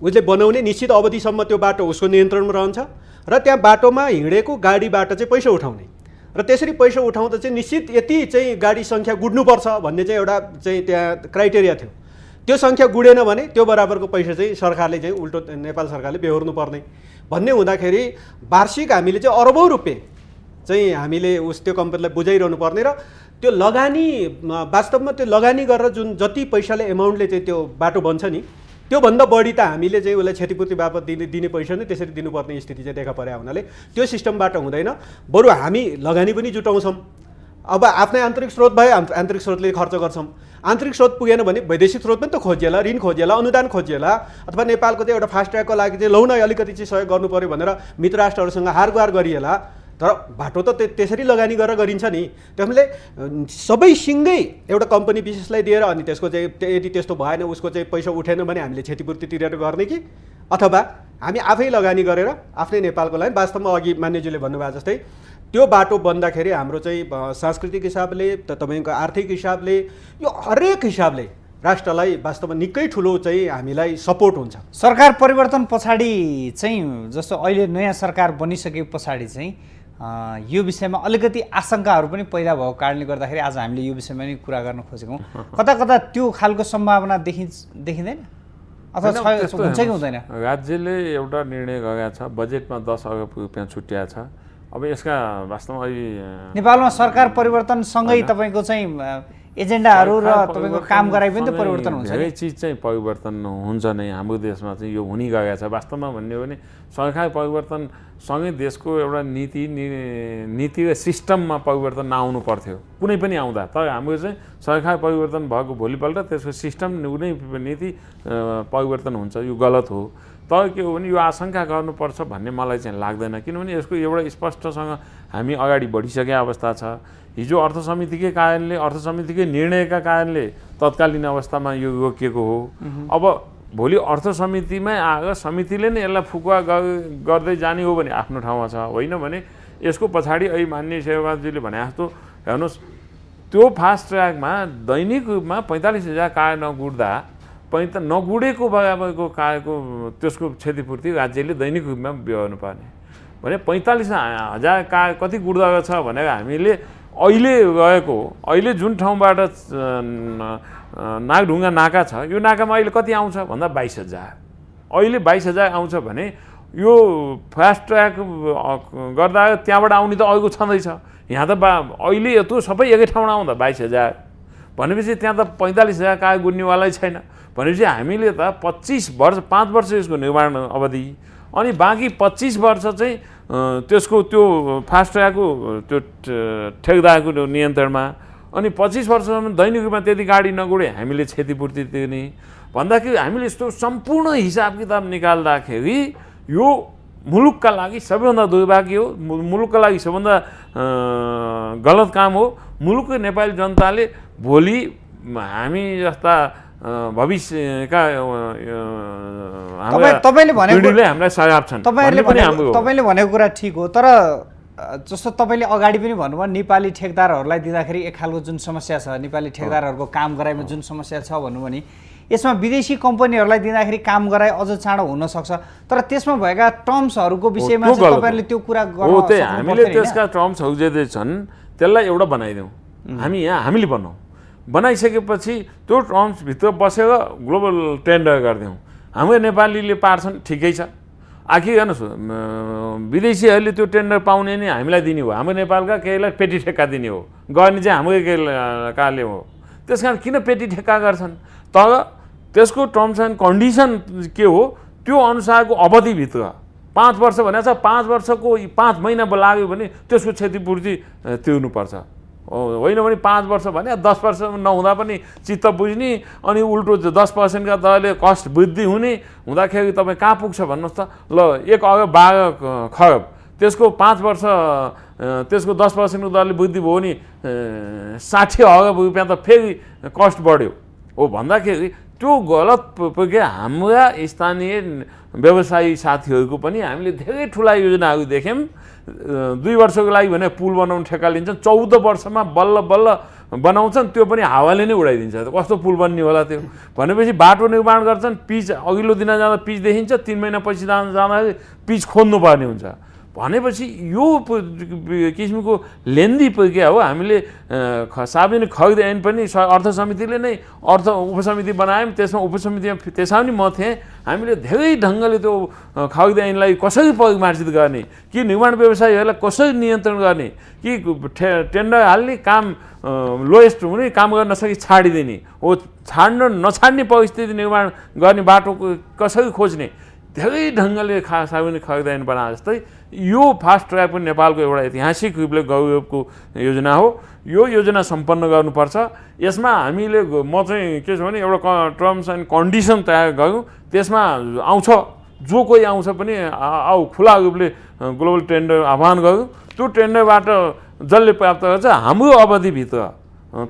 उसले बनाउने, निश्चित अवधिसम्म त्यो बाटो उसको नियन्त्रणमा रहन्छ र त्यहाँ बाटोमा हिँडेको गाडीबाट चाहिँ पैसा उठाउने, र त्यसरी पैसा उठाउँदा चाहिँ निश्चित यति चाहिँ गाडी सङ्ख्या गुड्नुपर्छ भन्ने चाहिँ एउटा चाहिँ त्यहाँ क्राइटेरिया थियो। त्यो सङ्ख्या गुडेन भने त्यो बराबरको पैसा चाहिँ सरकारले चाहिँ उल्टो नेपाल सरकारले बेहोर्नु पर्ने भन्ने हुँदाखेरि वार्षिक हामीले चाहिँ अरबौँ रुपियाँ चाहिँ हामीले त्यो कम्पनीलाई बुझाइरहनु पर्ने, र त्यो लगानी वास्तवमा त्यो लगानी गरेर जुन जति पैसाले एमाउन्टले चाहिँ त्यो बाटो बन्छ नि त्योभन्दा बढी त हामीले चाहिँ उसलाई क्षतिपूर्ति बापत दिने पैसा नै त्यसरी दिनुपर्ने स्थिति चाहिँ देखा परे हुनाले त्यो सिस्टमबाट हुँदैन। बरु हामी लगानी पनि जुटाउँछौँ, अब आफ्नै आन्तरिक स्रोत भए आन्तरिक स्रोतले खर्च गर्छौँ, आन्तरिक स्रोत पुगेन भने वैदेशिक स्रोत पनि त खोजिएला, ऋण खोजिएला, अनुदान खोजिएला, अथवा नेपालको चाहिँ एउटा फास्ट ट्र्याकको लागि चाहिँ लौ न अलिकति चाहिँ सहयोग गर्नु पऱ्यो भनेर मित्र राष्ट्रहरूसँग हारगुहार गरिएला। तर बाटो त त्यसरी लगानी गरेर गरिन्छ नि। त्यसले सबै सिँगै एउटा कम्पनी विशेषलाई दिएर अनि त्यसको चाहिँ यदि त्यस्तो भएन उसको चाहिँ पैसा उठेन भने हामीले क्षतिपूर्ति तिरेर गर्ने कि, अथवा हामी आफै लगानी गरेर आफ्नै नेपालको लागि। वास्तवमा अघि मान्यज्यूले भन्नुभयो जस्तै त्यो बाटो बन्दाखेरि हाम्रो चाहिँ सांस्कृतिक हिसाबले तपाईँको आर्थिक हिसाबले यो हरेक हिसाबले राष्ट्रलाई वास्तवमा निकै ठुलो चाहिँ हामीलाई सपोर्ट हुन्छ। सरकार परिवर्तन पछाडि चाहिँ जस्तो अहिले नयाँ सरकार बनिसके पछाडि चाहिँ यो विषयमा अलिकति आशंकाहरू पनि पैदा भएको कारणले गर्दाखेरि आज हामीले यो विषयमा नि कुरा गर्न खोजेको। कता कता त्यो खालको सम्भावना देखिँदैन अथवा हुन्छ कि हुँदैन? राज्यले एउटा निर्णय गरेको छ, बजेटमा 10 अरब रुपियाँ छुट्याएको छ। अब यसका वास्तवमा अहिले नेपालमा सरकार परिवर्तनसँगै तपाईँको चाहिँ एजेन्डाहरू र तपाईँको काम गराइ पनि त परिवर्तन हुन्छ। धेरै चिज चाहिँ परिवर्तन हुन्छ नै हाम्रो देशमा चाहिँ यो हुने गएको छ। वास्तवमा भन्ने हो भने सरकार परिवर्तनसँगै देशको एउटा नीति र सिस्टममा परिवर्तन नआउनु पर्थ्यो कुनै पनि आउँदा। तर हाम्रो चाहिँ सरकार परिवर्तन भएको भोलिपल्ट त्यसको सिस्टम कुनै नीति परिवर्तन हुन्छ, यो गलत हो। तर के हो भने यो आशंका गर्नुपर्छ भन्ने मलाई चाहिँ लाग्दैन, किनभने यसको एउटा स्पष्टसँग हामी अगाडि बढिसकेको अवस्था छ। हिजो अर्थ समितिकै कारणले, अर्थ समितिकै निर्णयका कारणले तत्कालीन अवस्थामा यो रोकिएको हो। अब भोलि अर्थ समितिमै आएर समितिले नै यसलाई फुकुवा गर्दै जाने हो भने आफ्नो ठाउँमा छ, होइन भने यसको पछाडि अहिले मान्य शेरबहादुरजीले भने जस्तो हेर्नुहोस् त्यो फास्ट ट्र्याकमा दैनिक रूपमा 45,000 कार नगुडेको बराबरको कारको त्यसको क्षतिपूर्ति राज्यले दैनिक रूपमा बिहोर्नु पर्ने भने 45,000 कार कति गुड्दा छ भनेर हामीले अहिले जुन ठाउँबाट नागढुङ्गा नाका छ यो नाकामा अहिले कति आउँछ भन्दा 22,000 अहिले 22,000 आउँछ भने यो फास्ट ट्र्याक गर्दा त्यहाँबाट आउने त अहिलेको छँदैछ यहाँ त अहिले यत्रो सबै एकै ठाउँमा आउँदा 22,000 भनेपछि त्यहाँ त 45,000 कार गुड्नेवालै छैन भनेपछि हामीले त 5 वर्ष यसको निर्माण अवधि अनि बाँकी 25 वर्ष चाहिँ त्यसको त्यो फास्ट ट्र्याकको त्यो ठेकदारको नियन्त्रणमा अनि 25 वर्षसम्म दैनिक रूपमा त्यति गाडी नगुडे हामीले क्षतिपूर्ति तिर्ने भन्दाखेरि हामीले यस्तो सम्पूर्ण हिसाब किताब निकाल्दाखेरि यो मुलुकका लागि सबैभन्दा दुर्भाग्य हो मुलुकका लागि सबैभन्दा गलत काम हो मुलुकको नेपाली जनताले भोलि हामी जस्ता भविष्यका हामीलाई सजाब छन् तपाईँले भनेको कुरा ठिक हो तर जस्तो तपाईँले अगाडि पनि भन्नुभयो नेपाली ठेकदारहरूलाई दिँदाखेरि एक खालको जुन समस्या छ नेपाली ठेकदारहरूको काम गराइमा जुन समस्या छ भन्नुभयो भने यसमा विदेशी कम्पनीहरूलाई दिँदाखेरि काम गराए अझ चाँडो हुन सक्छ तर त्यसमा भएका टर्म्सहरूको विषयमा चाहिँ तपाईँहरूले त्यो कुरा गर्नु हामीले त्यसका टर्म्सहरू जे छन् त्यसलाई एउटा बनाइदिउँ हामीले बनाइसकेपछि त्यो टर्म्सभित्र बसेर ग्लोबल टेन्डर गरिदिउँ हाम्रो नेपालीले पार्छन् ठिकै छ आखिर हेर्नुहोस् विदेशीहरूले त्यो टेन्डर पाउने नि हामीलाई दिने हो हाम्रो नेपालका केहीलाई पेटी ठेक्का दिने हो गर्ने चाहिँ हाम्रो केहीले हो त्यस कारण किन पेटी ठेक्का गर्छन् तर त्यसको टर्म्स एन्ड कन्डिसन के हो त्यो अनुसारको अवधिभित्र 5 वर्ष भनेको छ 5 वर्षको 5 महिना लाग्यो भने त्यसको क्षतिपूर्ति तिर्नुपर्छ होइन भने 5 वर्ष भने 10 वर्ष नहुँदा पनि चित्त बुझ्ने अनि उल्टो 10% का दरले कस्ट वृद्धि हुने हुँदाखेरि तपाईँ कहाँ पुग्छ भन्नुहोस् त ल 1 अर्ब 12 खरब त्यसको 5 वर्ष त्यसको 10% को दरले वृद्धि भयो नि 60 अर्ब रुपियाँ त फेरि कस्ट बढ्यो हो भन्दाखेरि त्यो गलत प्रक्रिया हाम्रा स्थानीय व्यवसायी साथीहरूको पनि हामीले धेरै ठुला योजनाहरू देख्यौँ 2 वर्षको लागि भने पुल बनाउन ठेक्का लिन्छन् 14 वर्षमा बल्ल बल्ल बनाउँछन् त्यो पनि हावाले नै उडाइदिन्छ कस्तो पुल बन्ने होला त्यो भनेपछि बाटो निर्माण गर्छन् पिच अघिल्लो दिन जाँदा पिच देखिन्छ 3 महिना पछि जाँदा पिच खोज्नु पर्ने हुन्छ भनेपछि यो किसिमको लेन्दी प्रक्रिया हो हामीले सार्वजनिक खरिद ऐन पनि अर्थ समितिले नै अर्थ उपसमिति बनायौँ त्यसमा उपसमितिमा त्यसमा पनि म थिएँ हामीले धेरै ढङ्गले त्यो खरिद ऐनलाई कसरी परिमार्जित गर्ने कि निर्माण व्यवसायीहरूलाई कसरी नियन्त्रण गर्ने कि टेन्डर हाल्ने काम लोएस्ट हुने काम गर्न नसकी छाडिदिने हो नछाड्ने परिस्थिति निर्माण गर्ने बाटो कसरी खोज्ने धेरै ढङ्गले सार्वजनिक खरिद ऐन बनाए जस्तै यो फास्ट ट्र्याक पनि नेपालको एउटा ऐतिहासिक रूपले गौरवको योजना हो यो योजना सम्पन्न गर्नुपर्छ यसमा हामीले म चाहिँ के छ भने एउटा टर्म्स एन्ड कन्डिसन तयार गऱ्यौँ त्यसमा आउँछ जो कोही आउँछ पनि आऊ खुला रूपले ग्लोबल टेन्डर आह्वान गऱ्यौँ त्यो टेन्डरबाट जसले प्राप्त गर्छ हाम्रो अवधिभित्र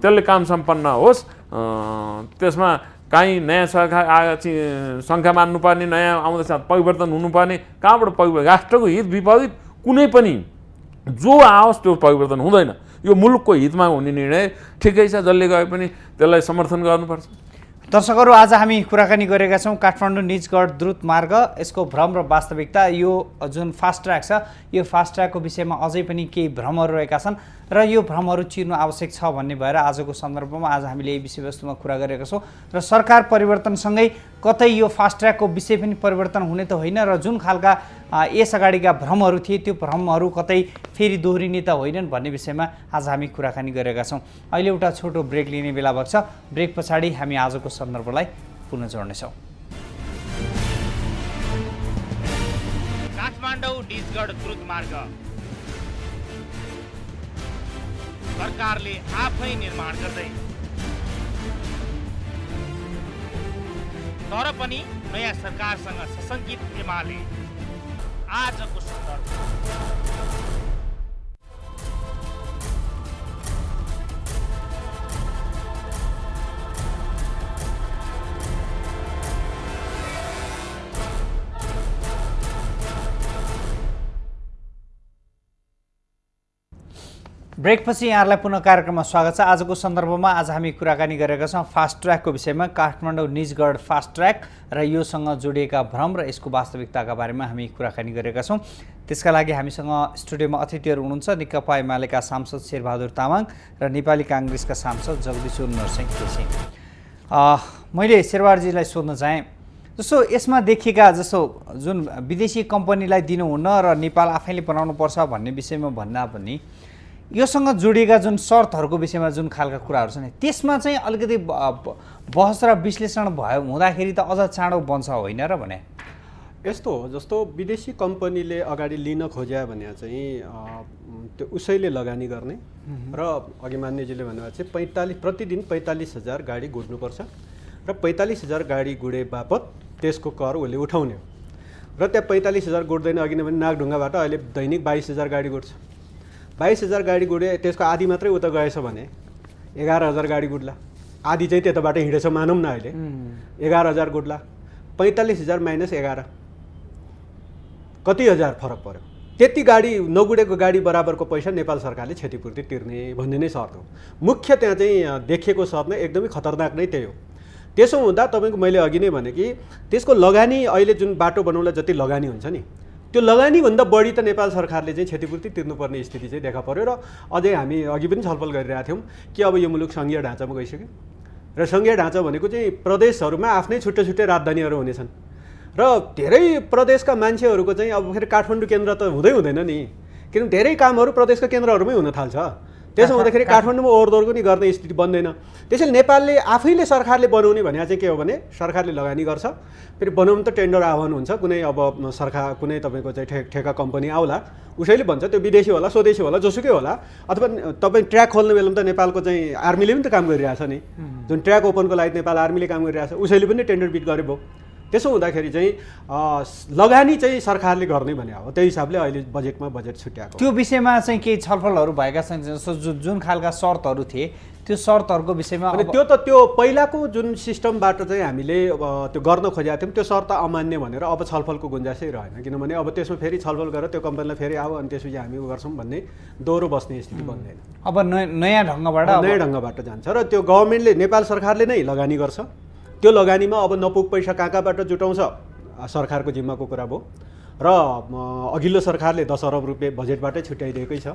त्यसले काम सम्पन्न होस् त्यसमा काहीँ नयाँ सरकार सङ्ख्या मान्नुपर्ने नयाँ आउँदैछ परिवर्तन हुनुपर्ने कहाँबाट परिवर्तन राष्ट्रको हित विपरीत कुनै पनि जो आओस् त्यो परिवर्तन हुँदैन यो मुलुकको हितमा हुने निर्णय ठिकै छ जसले गए पनि त्यसलाई समर्थन गर्नुपर्छ दर्शकहरू आज हामी कुराकानी गरेका छौँ काठमाडौँ निजगढ द्रुत मार्ग यसको भ्रम र वास्तविकता यो जुन फास्ट ट्र्याक छ यो फास्ट ट्र्याकको विषयमा अझै पनि केही भ्रमहरू रहेका छन् र यो भ्रमहरू चिर्नु आवश्यक छ भन्ने भएर आजको सन्दर्भमा आज हामीले यही विषयवस्तुमा कुरा गरेका छौँ र सरकार परिवर्तनसँगै कतै यो फास्ट ट्र्याकको विषय पनि परिवर्तन हुने त होइन र जुन खालका यस अगाडिका भ्रमहरू थिए त्यो भ्रमहरू कतै फेरि दोहोरिने त होइनन् भन्ने विषयमा आज हामी कुराकानी गरेका छौँ अहिले एउटा छोटो ब्रेक लिने बेला भएको छ ब्रेक पछाडि हामी आजको सन्दर्भलाई पुनः जोड्नेछौँ काठमाडौँ निजगढ द्रुत मार्ग सरकारले आफै निर्माण गर्दै तर पनि नयाँ सरकारसँग सशङ्कित एमाले आजको सन्दर्भ ब्रेकपछि यहाँहरूलाई पुनः कार्यक्रममा स्वागत छ। आजको सन्दर्भमा आज हामी कुराकानी गरेका छौँ फास्ट ट्र्याकको विषयमा, काठमाडौँ निजगढ फास्ट ट्र्याक र योसँग जोडिएका भ्रम र यसको वास्तविकताका बारेमा हामी कुराकानी गरेका छौँ। त्यसका लागि हामीसँग स्टुडियोमा अतिथिहरू हुनुहुन्छ नेकपा एमालेका सांसद शेरबहादुर तामाङ र नेपाली काङ्ग्रेसका सांसद जगदीश्वर नरसिंह केसी। मैले शेरबहादुरजीलाई सोध्न चाहेँ, जस्तो यसमा देखिएका जस्तो जुन विदेशी कम्पनीलाई दिनुहुन्न र नेपाल आफैले बनाउनुपर्छ भन्ने विषयमा भन्दा पनि योसँग जोडिएका जुन शर्तहरूको विषयमा जुन खालका कुराहरू छन् त्यसमा चाहिँ अलिकति बहस र विश्लेषण भयो हुँदाखेरि त अझ चाँडो बन्छ होइन र भने यस्तो हो, जस्तो विदेशी कम्पनीले अगाडि लिन खोज्या भने चाहिँ त्यो उसैले लगानी गर्ने र अघि मान्यजीले भन्नुभएको चाहिँ प्रतिदिन 45,000 गाडी गुड्नुपर्छ र 45,000 गाडी गुडे बापत त्यसको कर उसले उठाउने हो र त्यहाँ 45,000 गुड्दैन। अघि नै भने नागढुङ्गाबाट अहिले दैनिक 22,000 गाडी गुड्छ। 22,000 गाडी गुडे त्यसको आधी मात्रै उता गएछ भने 11,000 गाडी गुड्ला। आधी चाहिँ त्यताबाट हिँडेछ मानौँ न, अहिले 11,000 गुड्ला। 45,000 माइनस 11 कति हजार फरक पर्यो। त्यति गाडी नगुडेको गाडी बराबरको पैसा नेपाल सरकारले क्षतिपूर्ति तिर्ने भन्ने नै शर्त हो। मुख्य त्यहाँ चाहिँ देखिएको शर्त नै एकदमै खतरनाक नै त्यही हो। त्यसो हुँदा तपाईँको मैले अघि नै भने कि त्यसको लगानी अहिले जुन बाटो बनाउनलाई जति लगानी हुन्छ नि त्यो लगानीभन्दा बढी त नेपाल सरकारले चाहिँ क्षतिपूर्ति तिर्नुपर्ने स्थिति चाहिँ देखा पर्यो। र अझै हामी अघि पनि छलफल गरिरहेका थियौँ कि अब यो मुलुक सङ्घीय ढाँचामा गइसक्यो र सङ्घीय ढाँचा भनेको चाहिँ प्रदेशहरूमा आफ्नै छुट्टै छुट्टै राजधानीहरू हुनेछन् र धेरै प्रदेशका मान्छेहरूको चाहिँ अब फेरि काठमाडौँ केन्द्र त हुँदैन नि, किनभने धेरै कामहरू प्रदेशका केन्द्रहरूमै हुन थाल्छ। त्यसो हुँदाखेरि काठमाडौँमा ओहोरदोहोर पनि गर्ने स्थिति बन्दैन। त्यसैले नेपालले आफैले सरकारले बनाउने भने चाहिँ के हो भने सरकारले लगानी गर्छ, फेरि बनाउनु त टेन्डर आह्वान हुन्छ, कुनै अब सरकार कुनै तपाईँको चाहिँ ठेका कम्पनी आउला, उसैले भन्छ, त्यो विदेशी होला स्वदेशी होला जोसुकै होला। अथवा तपाईँ ट्र्याक खोल्ने बेलामा त नेपालको चाहिँ आर्मीले पनि त काम गरिरहेछ नि, जुन ट्र्याक ओपनको लागि नेपाल आर्मीले काम गरिरहेछ उसैले पनि टेन्डर बिट गरे भयो। त्यसो हुँदाखेरि चाहिँ लगानी चाहिँ सरकारले गर्ने भने हो, त्यही हिसाबले अहिले बजेटमा बजेट छुट्याएको। त्यो विषयमा चाहिँ केही छलफलहरू भएका छन्, जस्तो जुन खालका शर्तहरू थिए त्यो शर्तहरूको विषयमा अनि त्यो पहिलाको जुन सिस्टमबाट चाहिँ हामीले त्यो गर्न खोजेका थियौँ त्यो शर्त अमान्य भनेर अब छलफलको गुन्जाइसै रहेन, किनभने अब त्यसमा फेरि छलफल गरेर त्यो कम्पनीलाई फेरि आऊ अनि त्यसपछि हामी गर्छौँ भन्ने दोहोरो बस्ने स्थिति बन्दैन। अब नयाँ ढङ्गबाट जान्छ र त्यो गभर्मेन्टले नेपाल सरकारले नै लगानी गर्छ। त्यो लगानीमा अब नपुग पैसा कहाँबाट जुटाउँछ सरकारको जिम्माको कुरा भयो र अघिल्लो सरकारले 10 अरब रुपियाँ बजेटबाटै छुट्याइदिएकै छ।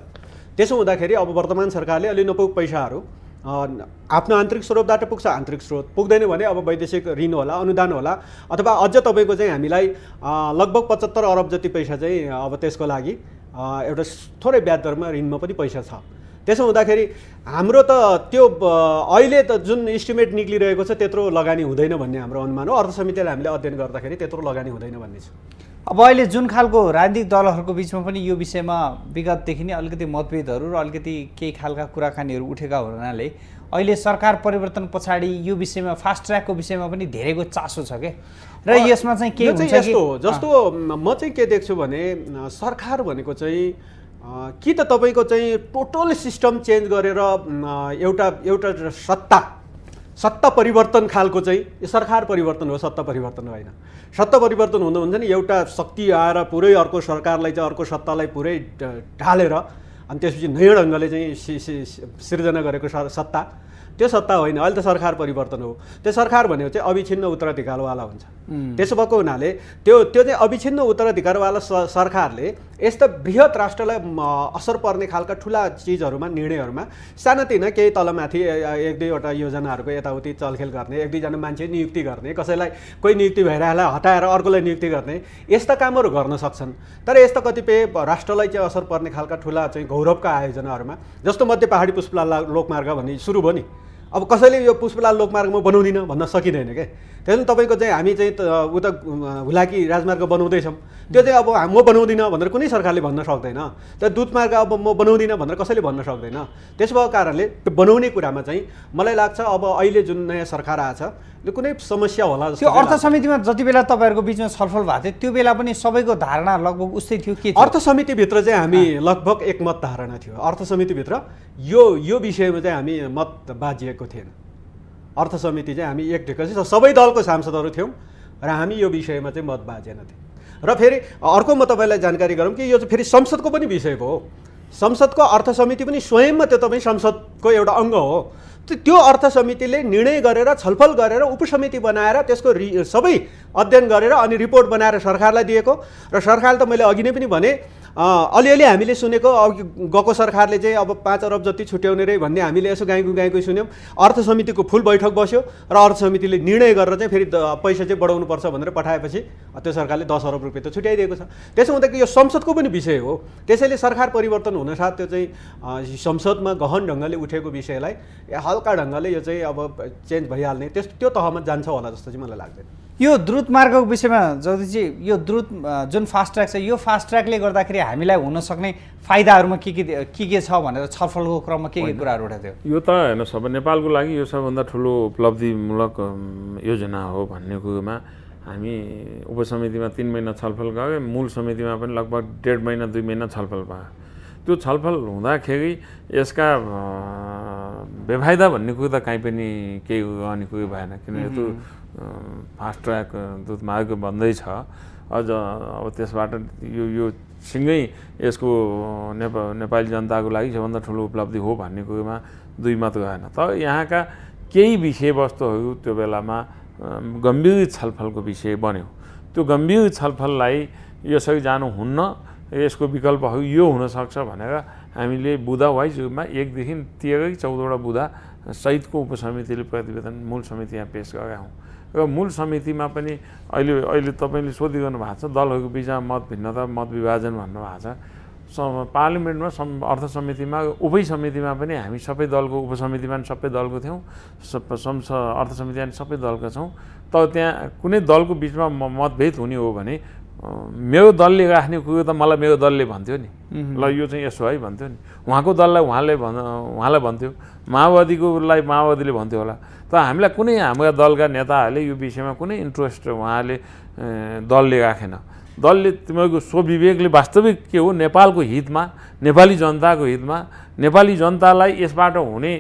त्यसो हुँदाखेरि अब वर्तमान सरकारले अलि नपुग पैसाहरू आफ्नो आन्तरिक स्रोतबाट पुग्छ, आन्तरिक स्रोत पुग्दैन भने अब वैदेशिक ऋण होला, अनुदान होला, अथवा अझ तपाईँको चाहिँ हामीलाई लगभग 75 अरब जति पैसा चाहिँ अब त्यसको लागि एउटा थोरै ब्याज दरमा ऋणमा पनि पैसा छ। त्यसो हुँदाखेरि हाम्रो त त्यो अहिले त जुन इस्टिमेट निक्लिरहेको छ त्यत्रो लगानी हुँदैन भन्ने हाम्रो अनुमान हो। अर्थ समितिले हामीले अध्ययन गर्दाखेरि त्यत्रो लगानी हुँदैन भन्ने छ। अब अहिले जुन खालको राजनीतिक दलहरूको बिचमा पनि यो विषयमा विगतदेखि नै अलिकति मतभेदहरू र अलिकति केही खालका कुराकानीहरू उठेका हुनाले अहिले सरकार परिवर्तन पछाडि यो विषयमा फास्ट ट्र्याकको विषयमा पनि धेरैको चासो छ के र यसमा चाहिँ के हुन्छ कि जस्तो म चाहिँ के देख्छु भने सरकार भनेको चाहिँ कि त तपाईँको चाहिँ टोटल सिस्टम चेन्ज गरेर एउटा सत्ता परिवर्तन खालको चाहिँ सरकार परिवर्तन हो, सत्ता परिवर्तन होइन। सत्ता परिवर्तन हुँदा हुन्छ नि एउटा शक्ति आएर पुरै अर्को सरकारलाई चाहिँ अर्को सत्तालाई पुरै ढालेर अनि त्यसपछि नयाँ ढङ्गले चाहिँ सिर्जना गरेको सत्ता, त्यो सत्ता होइन। अहिले त सरकार परिवर्तन हो। त्यो सरकार भनेको चाहिँ अविछिन्न उत्तराधिकारवाला हुन्छ। त्यसो भएको हुनाले त्यो चाहिँ अविछिन्न उत्तराधिकारवाला सरकारले यस्ता बृहत राष्ट्रलाई असर पर्ने खालका ठुला चिजहरूमा निर्णयहरूमा सानातिना केही तलमाथि 1-2वटा योजनाहरूको यताउति चलखेल गर्ने, 1-2जना मान्छे नियुक्ति गर्ने, कसैलाई कोही नियुक्ति भइरहेला हटाएर अर्कोलाई नियुक्ति गर्ने, यस्ता कामहरू गर्न सक्छन्। तर यस्ता कतिपय राष्ट्रलाई चाहिँ असर पर्ने खालका ठुला चाहिँ गौरवका आयोजनाहरूमा जस्तो मध्य पहाडी पुष्पलाल लोकमार्ग भन्ने सुरु भयो नि, अब कसैले यो पुष्पलाल लोकमार्ग म बनाउँदिनँ भन्न सकिँदैन क्या। त्यसैले तपाईँको चाहिँ हामी चाहिँ उता हुलाकी राजमार्ग बनाउँदैछौँ, त्यो चाहिँ अब म बनाउँदिनँ भनेर कुनै सरकारले भन्न सक्दैन। त्यो दूतमार्ग अब म बनाउँदिनँ भनेर कसैले भन्न सक्दैन। त्यसो भएको कारणले त्यो बनाउने कुरामा चाहिँ मलाई लाग्छ अब अहिले जुन नयाँ सरकार आएछ त्यो कुनै समस्या होला जस्तो। त्यो अर्थ समितिमा जति बेला तपाईँहरूको बिचमा छलफल भएको थियो त्यो बेला पनि सबैको धारणा लगभग उस्तै थियो के? अर्थ समितिभित्र चाहिँ हामी लगभग एकमत धारणा थियो। अर्थ समितिभित्र यो विषयमा चाहिँ हामी मत बाजिएको थिएन। अर्थ समिति चाहिँ हामी एक ढिक्क सबै दलको सांसदहरू थियौँ र हामी यो विषयमा चाहिँ मत बाजेन थियौँ। र फेरि अर्को म तपाईँलाई जानकारी गरौँ कि यो चाहिँ फेरि संसदको पनि विषय भयो। संसदको अर्थ समिति पनि स्वयंमा त्यो तपाईँ संसदको एउटा अङ्ग हो। त्यो अर्थ समितिले निर्णय गरेर छलफल गरेर उपसमिति बनाएर त्यसको सबै अध्ययन गरेर अनि रिपोर्ट बनाएर सरकारलाई दिएको र सरकारले त मैले अघि नै पनि भने अलिअलि हामीले सुनेको अघि गएको सरकारले चाहिँ अब 5 अरब जति छुट्याउने रे भन्ने हामीले यसो गाईको सुन्यौँ। अर्थ समितिको फुल बैठक बस्यो र अर्थ समितिले निर्णय गरेर चाहिँ फेरि पैसा चाहिँ बढाउनुपर्छ भनेर पठाएपछि त्यो सरकारले 10 अरब रुपियाँ त छुट्याइदिएको छ। त्यसो हुँदाखेरि यो संसदको पनि विषय हो। त्यसैले सरकार परिवर्तन हुनसाथ त्यो चाहिँ संसदमा गहन ढङ्गले उठेको विषयलाई हल्का ढङ्गले यो चाहिँ अब चेन्ज भइहाल्ने त्यो तहमा जान्छ होला जस्तो चाहिँ मलाई लाग्दैन। यो द्रुत मार्गको विषयमा जगदीशजी, यो द्रुत जुन फास्ट ट्र्याक छ, यो फास्ट ट्र्याकले गर्दाखेरि हामीलाई हुन सक्ने फाइदाहरूमा के छ भनेर छलफलको क्रममा के कुराहरू उठाएको थियो? यो त हेर्नु सब नेपालको लागि यो सबभन्दा ठुलो उपलब्धिमूलक योजना हो भन्ने कुरोमा हामी उपसमितिमा 3 महिना छलफल गऱ्यौँ। मूल समितिमा पनि लगभग 1.5 महिना 2 महिना छलफल भयो। त्यो छलफल हुँदाखेरि यसका बेफाइदा भन्ने कुरो त कहीँ पनि केही गर्ने कुरो भएन, किनभने त्यो फास्ट ट्र्याक दूत मार्ग बन्दैछ। अझ अब त्यसबाट यो सँगै यसको नेपाली जनताको लागि सबभन्दा ठुलो उपलब्धि हो भन्ने कुरोमा दुई मत गएन। तर यहाँका केही विषयवस्तुहरू त्यो बेलामा गम्भीर छलफलको विषय बन्यो। त्यो गम्भीर छलफललाई यसरी जानु हुन्न, यसको विकल्पहरू यो हुनसक्छ भनेर हामीले बुधा वाइज रूपमा 1 देखि 13 14वटा बुधा सहितको उपसमितिले प्रतिवेदन मूल समिति यहाँ पेश गरेका हौँ। र मूल समितिमा पनि अहिले तपाईँले सोधिरहनु भएको छ दलहरूको बिचमा मत भिन्नता मत विभाजन भन्नुभएको छ। पार्लिमेन्टमा अर्थ समितिमा उपसमितिमा पनि हामी सबै दलको उपसमितिमा पनि सबै दलको थियौँ, अर्थ समितिमा पनि सबै दलका छौँ। तर त्यहाँ कुनै दलको बिचमा मतभेद हुने हो भने मेरो दलले राख्ने कुरो त मलाई मेरो दलले भन्थ्यो नि, ल यो चाहिँ यसो है भन्थ्यो नि। उहाँको दललाई उहाँलाई भन्थ्यो, माओवादीकोलाई माओवादीले भन्थ्यो होला। तर हामीलाई कुनै हाम्रा दलका नेताहरूले यो विषयमा कुनै इन्ट्रेस्ट उहाँले दलले राखेन। दलले तिमीहरूको स्वविवेकले वास्तविक के हो नेपालको हितमा, नेपाली जनताको हितमा, नेपाली जनतालाई यसबाट हुने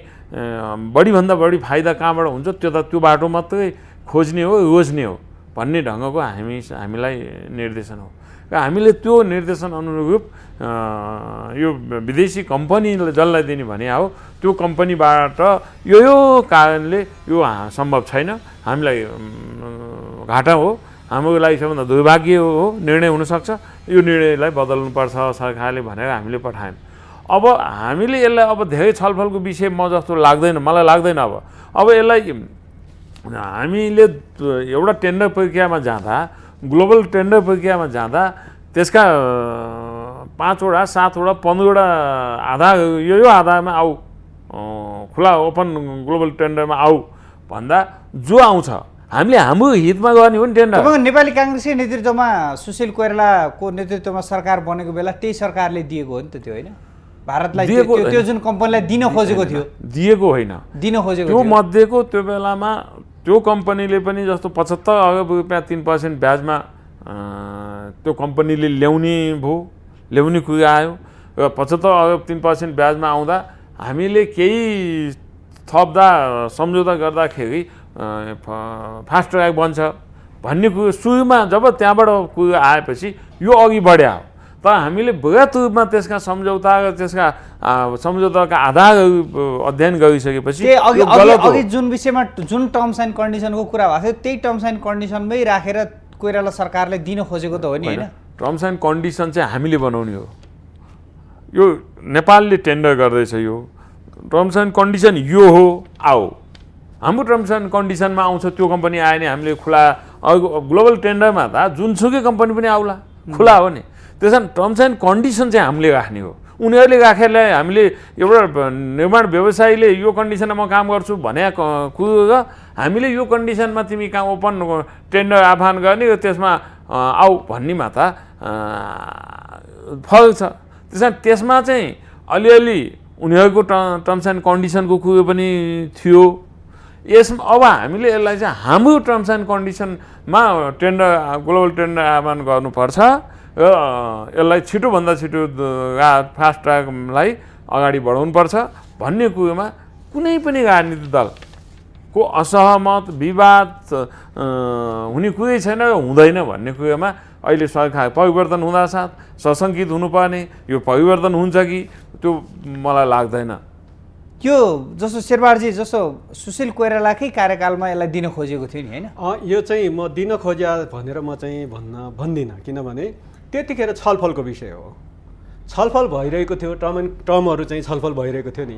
बढीभन्दा बढी फाइदा कहाँबाट हुन्छ त्यो बाटो मात्रै खोज्ने हो, रोज्ने हो भन्ने ढङ्गको हामीलाई निर्देशन हो। र हामीले त्यो निर्देशन अनुरूप यो विदेशी कम्पनी जसलाई दिने भने हो त्यो कम्पनीबाट यो कारणले यो सम्भव छैन, हामीलाई घाटा हो, हाम्रो लागि सबभन्दा दुर्भाग्य हो, निर्णय हुनसक्छ, यो निर्णयलाई बदल्नुपर्छ सरकारले भनेर हामीले पठायौँ। अब हामीले यसलाई अब धेरै छलफलको विषय म जस्तो लाग्दैन, मलाई लाग्दैन। अब यसलाई हामीले एउटा टेन्डर प्रक्रियामा जाँदा, ग्लोबल टेन्डर प्रक्रियामा जाँदा त्यसका 5वटा 7वटा 15वटा आधार यो आधारमा आऊ, खुला ओपन ग्लोबल टेन्डरमा आऊ भन्दा जो आउँछ हामीले हाम्रो हितमा गर्ने हो नि टेन्डर। नेपाली काङ्ग्रेसकै नेतृत्वमा सुशील कोइरालाको नेतृत्वमा सरकार बनेको बेला त्यही सरकारले दिएको हो नि त त्यो, होइन? भारतलाई त्यो जुन कम्पनीलाई दिन खोजेको थियो, दिएको होइन, दिन खोजेको त्यो मध्येको त्यो बेलामा त्यो कम्पनीले पनि जस्तो 75 अरब रुपियाँ 3% ब्याजमा त्यो कम्पनीले ल्याउने कुरा आयो। र 75 अरब 3% ब्याजमा आउँदा हामीले केही थप्दा सम्झौता गर्दाखेरि फास्ट ट्र्याक बन्छ भन्ने कुरो सुरुमा जब त्यहाँबाट कुरो आएपछि यो अघि बढ्या हो। तर हामीले बृहत रूपमा त्यसका सम्झौता र त्यसका सम्झौताका आधारहरू अध्ययन गरिसकेपछि अघि जुन विषयमा जुन टर्म्स एन्ड कन्डिसनको कुरा भएको थियो त्यही टर्म्स एन्ड कन्डिसनमै राखेर कोइराला सरकारले दिन खोजेको त हो नि, होइन? टर्म्स एन्ड कन्डिसन चाहिँ हामीले बनाउने हो। यो नेपालले टेन्डर गर्दैछ, यो टर्म्स एन्ड कन्डिसन यो हो, आओ हाम्रो टर्म्स एन्ड कन्डिसनमा आउँछ त्यो कम्पनी आयो नि हामीले खुला। ग्लोबल टेन्डरमा त जुनसुकै कम्पनी पनि आउला, खुला हो नि। त्यसमा टर्म्स एन्ड कन्डिसन चाहिँ हामीले राख्ने हो। उनीहरूले राखेरलाई हामीले एउटा निर्माण व्यवसायीले यो कन्डिसनमा म काम गर्छु भने कुरो र हामीले यो कन्डिसनमा तिमी कहाँ ओपन टेन्डर आह्वान गर्ने र त्यसमा आऊ भन्नेमा त फरक छ। त्यसमा चाहिँ अलिअलि उनीहरूको टर्म्स एन्ड कन्डिसनको कुरो पनि थियो। यसमा अब हामीले यसलाई चाहिँ हाम्रो टर्म्स एन्ड कन्डिसनमा टेन्डर ग्लोबल टेन्डर आह्वान गर्नुपर्छ र यसलाई छिटोभन्दा छिटो फास्ट ट्र्याकलाई अगाडि बढाउनुपर्छ भन्ने कुरोमा कुनै पनि राजनीतिक दलको असहमत विवाद हुने कुरै छैन र हुँदैन भन्ने कुरोमा अहिले सहयोग परिवर्तन हुँदासाथ सशङ्कित हुनुपर्ने यो परिवर्तन हुन्छ कि त्यो मलाई लाग्दैन। यो जस्तो शेरबहादुरजी जस्तो सुशील कोइरालाकै कार्यकालमा यसलाई दिन खोजेको थियो नि होइन? यो चाहिँ म दिन खोज्या भनेर म चाहिँ भन्दिनँ, किनभने त्यतिखेर छलफलको विषय हो, छलफल भइरहेको थियो, टर्महरू चाहिँ छलफल भइरहेको थियो नि,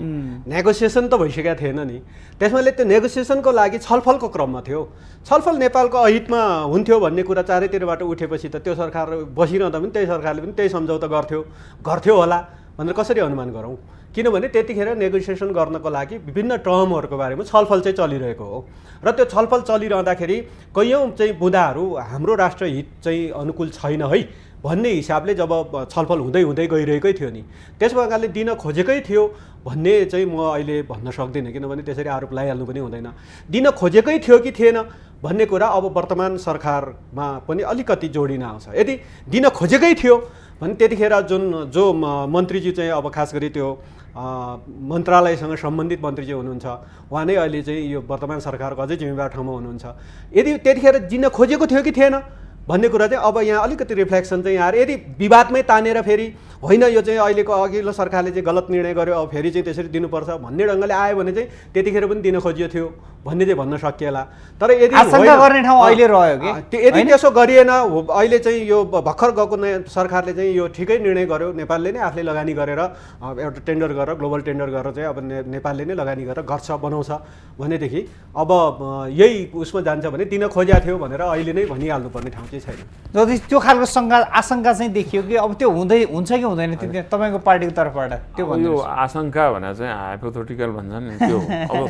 नेगोसिएसन त भइसकेको थिएन नि। त्यसमाले त्यो नेगोसिएसनको लागि छलफलको क्रममा थियो, छलफल नेपालको अहितमा हुन्थ्यो भन्ने कुरा चारैतिरबाट उठेपछि त त्यो सरकार बसिरहँदा पनि त्यही सरकारले पनि त्यही सम्झौता गर्थ्यो होला भनेर कसरी अनुमान गरौँ? किनभने त्यतिखेर नेगोसिएसन गर्नको लागि विभिन्न टर्महरूको बारेमा छलफल चाहिँ चलिरहेको हो र त्यो छलफल चलिरहँदाखेरि कैयौँ चाहिँ बुँदाहरू हाम्रो राष्ट्रहित चाहिँ अनुकूल छैन है भन्ने हिसाबले जब छलफल हुँदै गइरहेकै थियो नि, त्यस प्रकारले दिन खोजेकै थियो भन्ने चाहिँ म अहिले भन्न सक्दिनँ, किनभने त्यसरी आरोप लगाइहाल्नु पनि हुँदैन। दिन खोजेकै थियो कि थिएन भन्ने कुरा अब वर्तमान सरकारमा पनि अलिकति जोडिन आउँछ। यदि दिन खोजेकै थियो भने त्यतिखेर जो मन्त्रीजी चाहिँ अब खास गरी त्यो मन्त्रालयसँग सम्बन्धित मन्त्रीजी हुनुहुन्छ, उहाँ नै अहिले चाहिँ यो वर्तमान सरकारको अझै जिम्मेवार ठाउँमा हुनुहुन्छ। यदि त्यतिखेर दिन खोजेको थियो कि थिएन भन्ने कुरा चाहिँ अब यहाँ अलिकति रिफ्लेक्सन चाहिँ आएर यदि विवादमै तानेर फेरि होइन यो चाहिँ अहिलेको अघिल्लो सरकारले चाहिँ गलत निर्णय गर्यो अब फेरि चाहिँ त्यसरी दिनुपर्छ भन्ने ढङ्गले आयो भने चाहिँ त्यतिखेर पनि दिन खोजियो थियो भन्ने चाहिँ भन्न सकिएला। तर यदि आशंका गर्ने ठाउँ अहिले रह्यो कि यदि त्यसो गरिएन, अहिले चाहिँ यो भर्खर गएको नयाँ सरकारले चाहिँ यो ठिकै निर्णय गर्यो, नेपालले नै आफूले लगानी गरेर एउटा टेन्डर गरेर ग्लोबल टेन्डर गरेर चाहिँ अब नेपालले नै लगानी गरेर गर्छ बनाउँछ भनेदेखि अब यही उसमा जान्छ भने दिन खोज्या थियो भनेर अहिले नै भनिहाल्नुपर्ने ठाउँ चाहिँ छैन। जति त्यो खालको आशंका चाहिँ देखियो कि अब त्यो हुन्छ कि हुँदैन तपाईँको पार्टीको तर्फबाट त्यो यो आशंका भनेर चाहिँ हाइपोथेटिकल भन्छन् नि, त्यो अब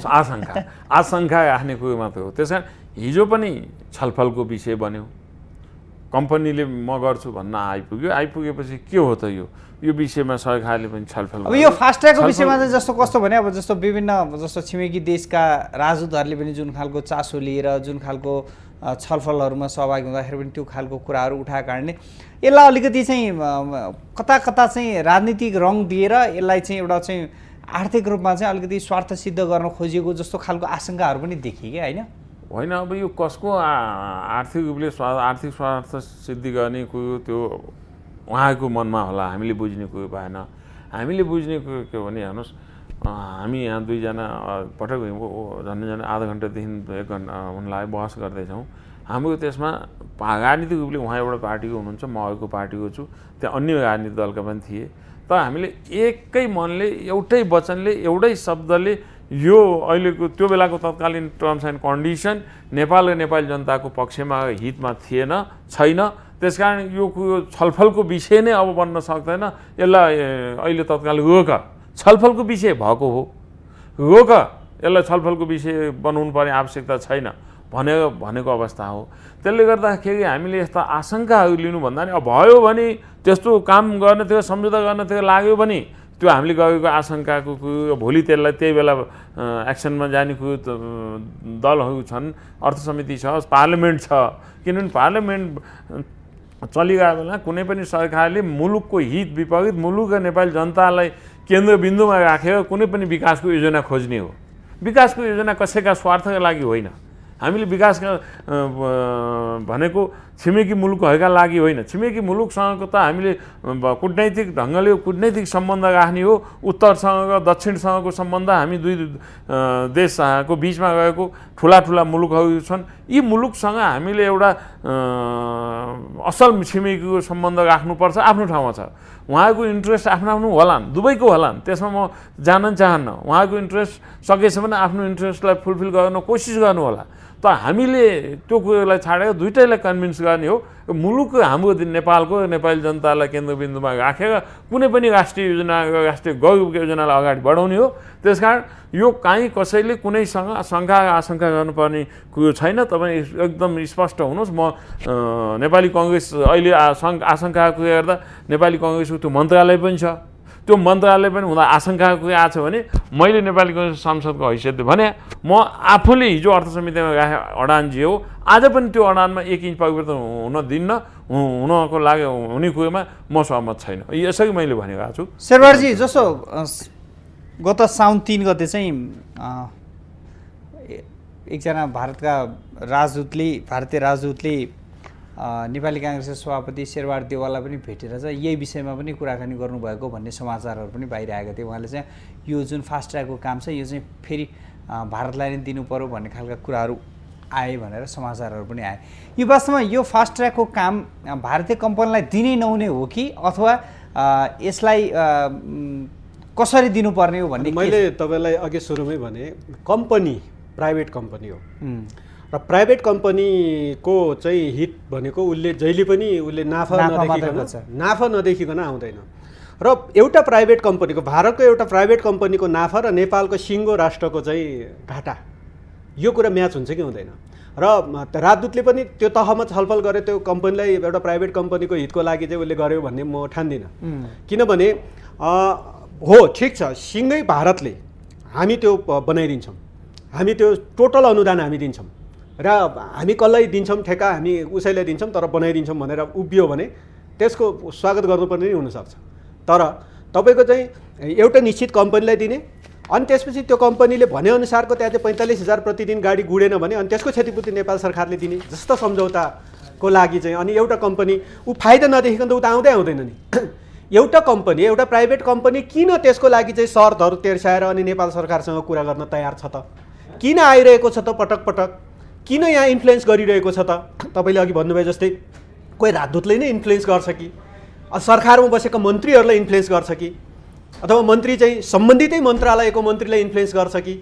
आशंका राख्ने कुरो मात्र हो। त्यस कारण हिजो पनि छलफलको विषय बन्यो, कम्पनीले म गर्छु भन्न आइपुगेपछि के हो त यो विषयमा सरकारले पनि छलफल अब यो फास्ट्र्यागको विषयमा चाहिँ जस्तो कस्तो भने अब जस्तो विभिन्न जस्तो छिमेकी देशका राजदूतहरूले पनि जुन खालको चासो लिएर जुन खालको छलफलहरूमा सहभागी हुँदाखेरि पनि त्यो खालको कुराहरू उठाएको कारणले यसलाई अलिकति चाहिँ कता कता चाहिँ राजनीतिक रङ दिएर यसलाई चाहिँ एउटा चाहिँ आर्थिक रूपमा चाहिँ अलिकति स्वार्थ सिद्ध गर्न खोजिएको जस्तो खालको आशंकाहरू पनि देखिए कि होइन? अब यो कसको आर्थिक रूपले आर्थिक स्वार्थ सिद्धि गर्ने कुरो त्यो उहाँको मनमा होला, हामीले बुझ्ने कुरो भएन। हामीले बुझ्ने कुरो के हो भने हेर्नुहोस्, हामी यहाँ दुईजना पटक झन्डै आधा घन्टादेखि 1 घन्टा उनलाई बहस गर्दैछौँ। हाम्रो त्यसमा राजनीतिक रूपले उहाँ एउटा पार्टीको हुनुहुन्छ, म अर्को पार्टीको छु, त्यहाँ अन्य राजनीतिक दलका पनि थिए। तर हामीले एकै मनले एउटै वचनले एउटै शब्दले यो अहिलेको त्यो बेलाको तत्कालीन टर्म्स एन्ड कन्डिसन नेपाल र नेपाली जनताको पक्षमा हितमा छैन। त्यसकारण यो छलफलको विषय नै अब बन्न सक्दैन, यसलाई अहिले तत्काल रोक, छलफलको विषय भएको हो, रोक, यसलाई छलफलको विषय बनाउनु पर्ने आवश्यकता छैन भनेको अवस्था हो। त्यसले गर्दाखेरि हामीले यस्ता आशंकाहरू लिनुभन्दा नि अब भयो भने त्यस्तो काम गर्न थियो, सम्झौता गर्न थियो, लाग्यो भने त्यो हामीले गरेको आशंकाको कुरो भोलि त्यसलाई त्यही बेला एक्सनमा जाने कुरो दलहरू छन्, अर्थ समिति छ, पार्लियामेन्ट छ। किनभने पार्लियामेन्ट चलिरहेको बेला कुनै पनि सरकारले मुलुकको हित विपरीत मुलुक र नेपाली जनतालाई केन्द्रबिन्दुमा राखेर कुनै पनि विकासको योजना खोज्ने हो। विकासको योजना कसैका स्वार्थका लागि होइन। हामीले विकास भनेको छिमेकी मुलुकहरूका लागि होइन, छिमेकी मुलुकसँगको त हामीले कूटनैतिक ढङ्गले कूटनैतिक सम्बन्ध राख्ने हो। उत्तरसँग दक्षिणसँगको सम्बन्ध हामी दुई देशको बिचमा गएको ठुला मुलुकहरू छन्। यी मुलुकसँग हामीले एउटा असल छिमेकीको सम्बन्ध राख्नुपर्छ, आफ्नो ठाउँमा छ। उहाँको इन्ट्रेस्ट आफ्नो होलान्, दुवैको होलान्, त्यसमा म जान्न चाहन्न। उहाँको इन्ट्रेस्ट सकेछ भने आफ्नो इन्ट्रेस्टलाई फुलफिल गर्न कोसिस गर्नु होला। त हामीले त्यो कुरोलाई छाडेर दुइटैलाई कन्भिन्स गर्ने हो। मुलुक हाम्रो नेपालको नेपाली जनतालाई केन्द्रबिन्दुमा राखेर कुनै पनि राष्ट्रिय योजना राष्ट्रिय गौरवको योजनालाई अगाडि बढाउने हो। त्यसकारण यो काहीँ कसैले कुनैसँग शङ्का आशंका गर्नुपर्ने कुरो छैन। तपाईँ एकदम स्पष्ट हुनुहोस्। म नेपाली कङ्ग्रेस अहिले आशंकाको कुरा गर्दा नेपाली कङ्ग्रेसको त्यो मन्त्रालय पनि छ, त्यो मन्त्रालय पनि हुँदा आशंकाको कुरा आएको छ भने मैले नेपाली कङ्ग्रेस सांसदको हैसियतले भने म आफूले हिजो अर्थ समितिमा राखेँ अडान जे हो, आज पनि त्यो अडानमा 1 इन्च परिवर्तन हुन दिन्न, हुनको लागि हुने कुरोमा म सहमत छैन। यसरी मैले भनेको छु। शेरबहादुरजी जस्तो गत साउन 3 गते चाहिँ एकजना भारतीय राजदूतले नेपाली काङ्ग्रेसका सभापति शेरबहादुर देवाललाई पनि भेटेर चाहिँ यही विषयमा पनि कुराकानी गर्नुभएको भन्ने समाचारहरू पनि बाहिर आएका थिए। उहाँले चाहिँ यो जुन फास्ट ट्र्याकको काम छ यो चाहिँ फेरि भारतलाई नै दिनु पर्यो भन्ने खालका कुराहरू आए भनेर समाचारहरू पनि आए। यो वास्तवमा यो फास्ट ट्र्याकको काम भारतीय कम्पनीलाई दिनै नहुने हो कि अथवा यसलाई कसरी दिनुपर्ने हो भन्ने मैले तपाईँलाई अघि सुरुमै भने कम्पनी प्राइभेट कम्पनी हो र प्राइभेट कम्पनीको चाहिँ हित भनेको उसले जहिले पनि उसले नाफा नदेखिकन आउँदैन। र एउटा प्राइभेट कम्पनीको भारतको एउटा प्राइभेट कम्पनीको नाफा र नेपालको सिङ्गो राष्ट्रको चाहिँ घाटा यो कुरा म्याच हुन्छ कि हुँदैन। र राजदूतले पनि त्यो तहमा छलफल गरे त्यो कम्पनीलाई एउटा प्राइभेट कम्पनीको हितको लागि चाहिँ उसले गर्यो भन्ने म ठान्दिनँ। किनभने हो ठिक छ सिँगै भारतले हामी त्यो बनाइदिन्छौँ, हामी त्यो टोटल अनुदान हामी दिन्छौँ र हामी कसलाई दिन्छौँ ठेक्का हामी उसैलाई दिन्छौँ तर बनाइदिन्छौँ भनेर उभियो भने त्यसको स्वागत गर्नुपर्ने नै हुनसक्छ। तर तपाईँको चाहिँ एउटा निश्चित कम्पनीलाई दिने अनि त्यसपछि त्यो कम्पनीले भनेअनुसारको त्यहाँ चाहिँ 45,000 प्रतिदिन गाडी गुडेन भने अनि त्यसको क्षतिपूर्ति नेपाल सरकारले दिने जस्तो सम्झौताको लागि चाहिँ अनि एउटा कम्पनी ऊ फाइदा नदेखिकन त ऊ त आउँदैन नि। एउटा कम्पनी एउटा प्राइभेट कम्पनी किन त्यसको लागि चाहिँ शर्तहरू तेर्स्याएर अनि नेपाल सरकारसँग कुरा गर्न तयार छ त? किन आइरहेको छ त पटक पटक? किन यहाँ इन्फ्लुएन्स गरिरहेको छ त? तपाईँले अघि भन्नुभयो जस्तै कोही राजदूतले नै इन्फ्लुएन्स गर्छ कि सरकारमा बसेको मन्त्रीहरूलाई इन्फ्लुएन्स गर्छ कि अथवा मन्त्री चाहिँ सम्बन्धितै मन्त्रालयको मन्त्रीलाई इन्फ्लुएन्स गर्छ कि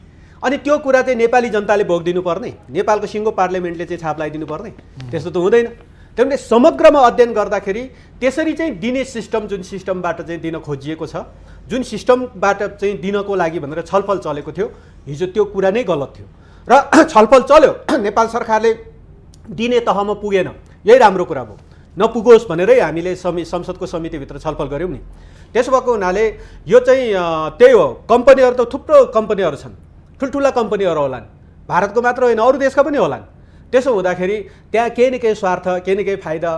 अनि त्यो कुरा चाहिँ नेपाली जनताले भोगिदिनु पर्ने, नेपालको सिङ्गो पार्लियामेन्टले चाहिँ छाप लगाइदिनु पर्ने? त्यस्तो त हुँदैन। त्यसले समग्रमा अध्ययन गर्दाखेरि त्यसरी चाहिँ दिने सिस्टम जुन सिस्टमबाट चाहिँ दिन खोजिएको छ, जुन सिस्टमबाट चाहिँ दिनको लागि भनेर छलफल चलेको थियो हिजो त्यो कुरा नै गलत थियो र छलफल चल्यो नेपाल सरकारले दिने तहमा पुगेन, यही राम्रो कुरा भयो। नपुगोस् भनेरै हामीले संसदको समितिभित्र छलफल गऱ्यौँ नि। त्यसो भएको हुनाले यो चाहिँ त्यही हो। कम्पनीहरू त थुप्रो कम्पनीहरू छन्, ठुल्ठुला कम्पनीहरू होलान्, भारतको मात्र होइन अरू देशका पनि होलान्। त्यसो हुँदाखेरि त्यहाँ केही न केही स्वार्थ केही न केही फाइदा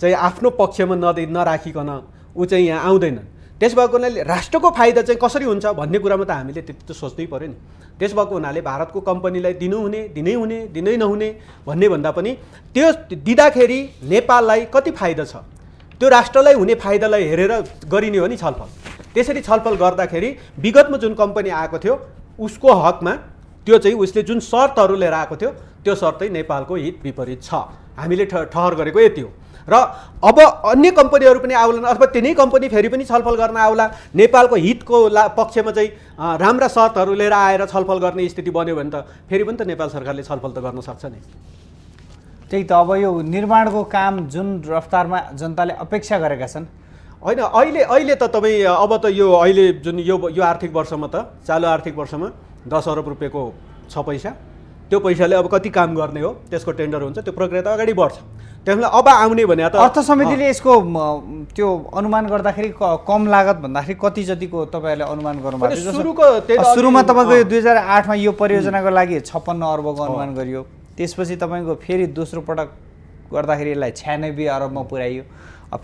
चाहिँ आफ्नो पक्षमा नराखिकन ऊ चाहिँ यहाँ आउँदैन। त्यस भएको हुनाले राष्ट्रको फाइदा चाहिँ कसरी हुन्छ भन्ने कुरामा त हामीले त्यति त सोच्नै पऱ्यो नि। त्यस भएको हुनाले भारतको कम्पनीलाई दिनै नहुने भन्ने भन्दा पनि त्यो दिँदाखेरि नेपाललाई कति फाइदा छ त्यो राष्ट्रलाई हुने फाइदालाई हेरेर गरिने हो नि छलफल। त्यसरी छलफल गर्दाखेरि विगतमा जुन कम्पनी आएको थियो उसको हकमा त्यो चाहिँ उसले जुन शर्तहरू लिएर आएको थियो त्यो शर्त चाहिँ नेपालको हित विपरीत छ, हामीले ठहर गरेको यति हो। र अब अन्य कम्पनीहरू पनि आउलान् अथवा तिनै कम्पनी फेरि पनि छलफल गर्न आउला, नेपालको हितको पक्षमा चाहिँ राम्रा शर्तहरू लिएर आएर छलफल गर्ने स्थिति बन्यो भने त फेरि पनि त नेपाल सरकारले छलफल त गर्न सक्छ नि। त्यही त अब यो निर्माणको काम जुन रफ्तारमा जनताले अपेक्षा गरेका छन् होइन अहिले त तपाईँ अब त यो अहिले जुन यो आर्थिक वर्षमा त चालु आर्थिक वर्षमा 10 अरब रुपियाँको 6 पैसा त्यो पैसाले अब कति काम गर्ने हो त्यसको टेन्डर हुन्छ, त्यो प्रक्रिया त अगाडि बढ्छ। त्यसमा अब आउने भने त अर्थ समितिले यसको त्यो अनुमान गर्दाखेरि कम लागत भन्दाखेरि कति जतिको तपाईँहरूले अनुमान गर्नुभएको थियो? सुरुमा तपाईँको यो 2008मा यो परियोजनाको लागि 56 अरबको अनुमान गरियो, त्यसपछि तपाईँको फेरि दोस्रो पटक गर्दाखेरि यसलाई 96 अरबमा पुर्याइयो,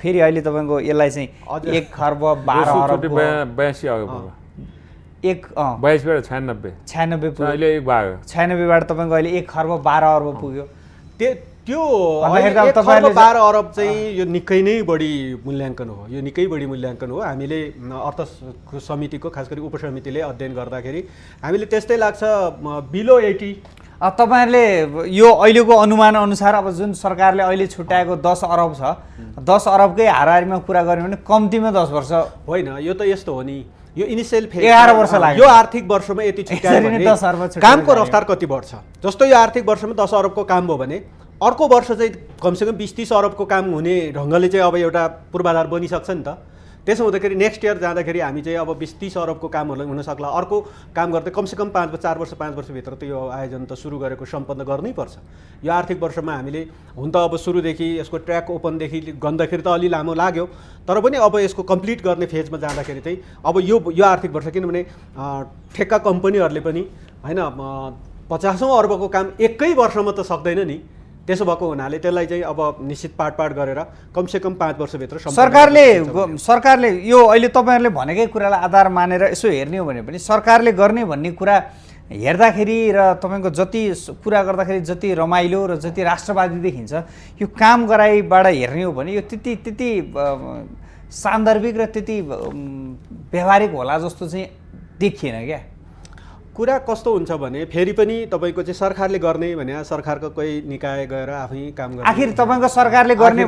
फेरि अहिले तपाईँको यसलाई चाहिँ 1 खर्ब 12 अरब 96 बाट तपाईँको अहिले 1 खर्ब 12 अर्ब पुग्यो। त्यो 1 खर्ब 12 अरब चाहिँ यो निकै नै बढी मूल्याङ्कन हो, यो निकै बढी मूल्याङ्कन हो। हामीले अर्थ समितिको खास गरी उपसमितिले अध्ययन गर्दाखेरि हामीले त्यस्तै लाग्छ बिलो 80। तपाईँहरूले यो अहिलेको अनुमान अनुसार अब जुन सरकारले अहिले छुट्याएको 10 अरब छ, 10 अरबकै हाराहारीमा कुरा गर्यो भने कम्तीमा 10 वर्ष होइन, यो त यस्तो हो नि, यो इनिसियल फेज 11 वर्ष लाग्यो। यो आर्थिक वर्षमा यति छुट्यायो भने कामको रफ्तार कति बढ्छ? जस्तो यो आर्थिक वर्षमा 10 अरबको काम भयो भने अर्को वर्ष चाहिँ कमसेकम 20-30 अरबको काम हुने ढङ्गले चाहिँ अब एउटा पूर्वाधार बनिसक्छ नि त। त्यसो हुँदाखेरि नेक्स्ट इयर जाँदाखेरि हामी चाहिँ अब 20-30 अरबको कामहरू हुन सक्ला। अर्को काम गर्दै कमसेकम 4 वर्ष 5 वर्षभित्र त यो आयोजन त सुरु गरेको सम्पन्न गर्नै पर्छ। यो आर्थिक वर्षमा हामीले हुन त अब सुरुदेखि यसको ट्र्याक ओपनदेखि गर्दाखेरि त अलि लामो लाग्यो, तर पनि अब यसको कम्प्लिट गर्ने फेजमा जाँदाखेरि चाहिँ अब यो आर्थिक वर्ष किनभने ठेक्का कम्पनीहरूले पनि होइन 50औं अरबको काम एकै वर्षमा त सक्दैन नि। त्यसो भएको हुनाले त्यसलाई चाहिँ अब निश्चित पाट गरेर कमसेकम 5 वर्षभित्र सरकारले यो अहिले तपाईँहरूले भनेकै कुरालाई आधार मानेर यसो हेर्ने हो भने पनि सरकारले गर्ने भन्ने कुरा हेर्दाखेरि र तपाईँको जति कुरा गर्दाखेरि जति रमाइलो र जति राष्ट्रवादी देखिन्छ, यो काम गराइबाट हेर्ने हो भने यो त्यति सान्दर्भिक र त्यति व्यवहारिक होला जस्तो चाहिँ देखिएन क्या। कुरा कस्तो हुन्छ भने फेरि पनि तपाईँको चाहिँ सरकारले गर्ने भने सरकारको कोही निकाय गएर आफै काम गर्ने। आखिर तपाईँको सरकारले गर्ने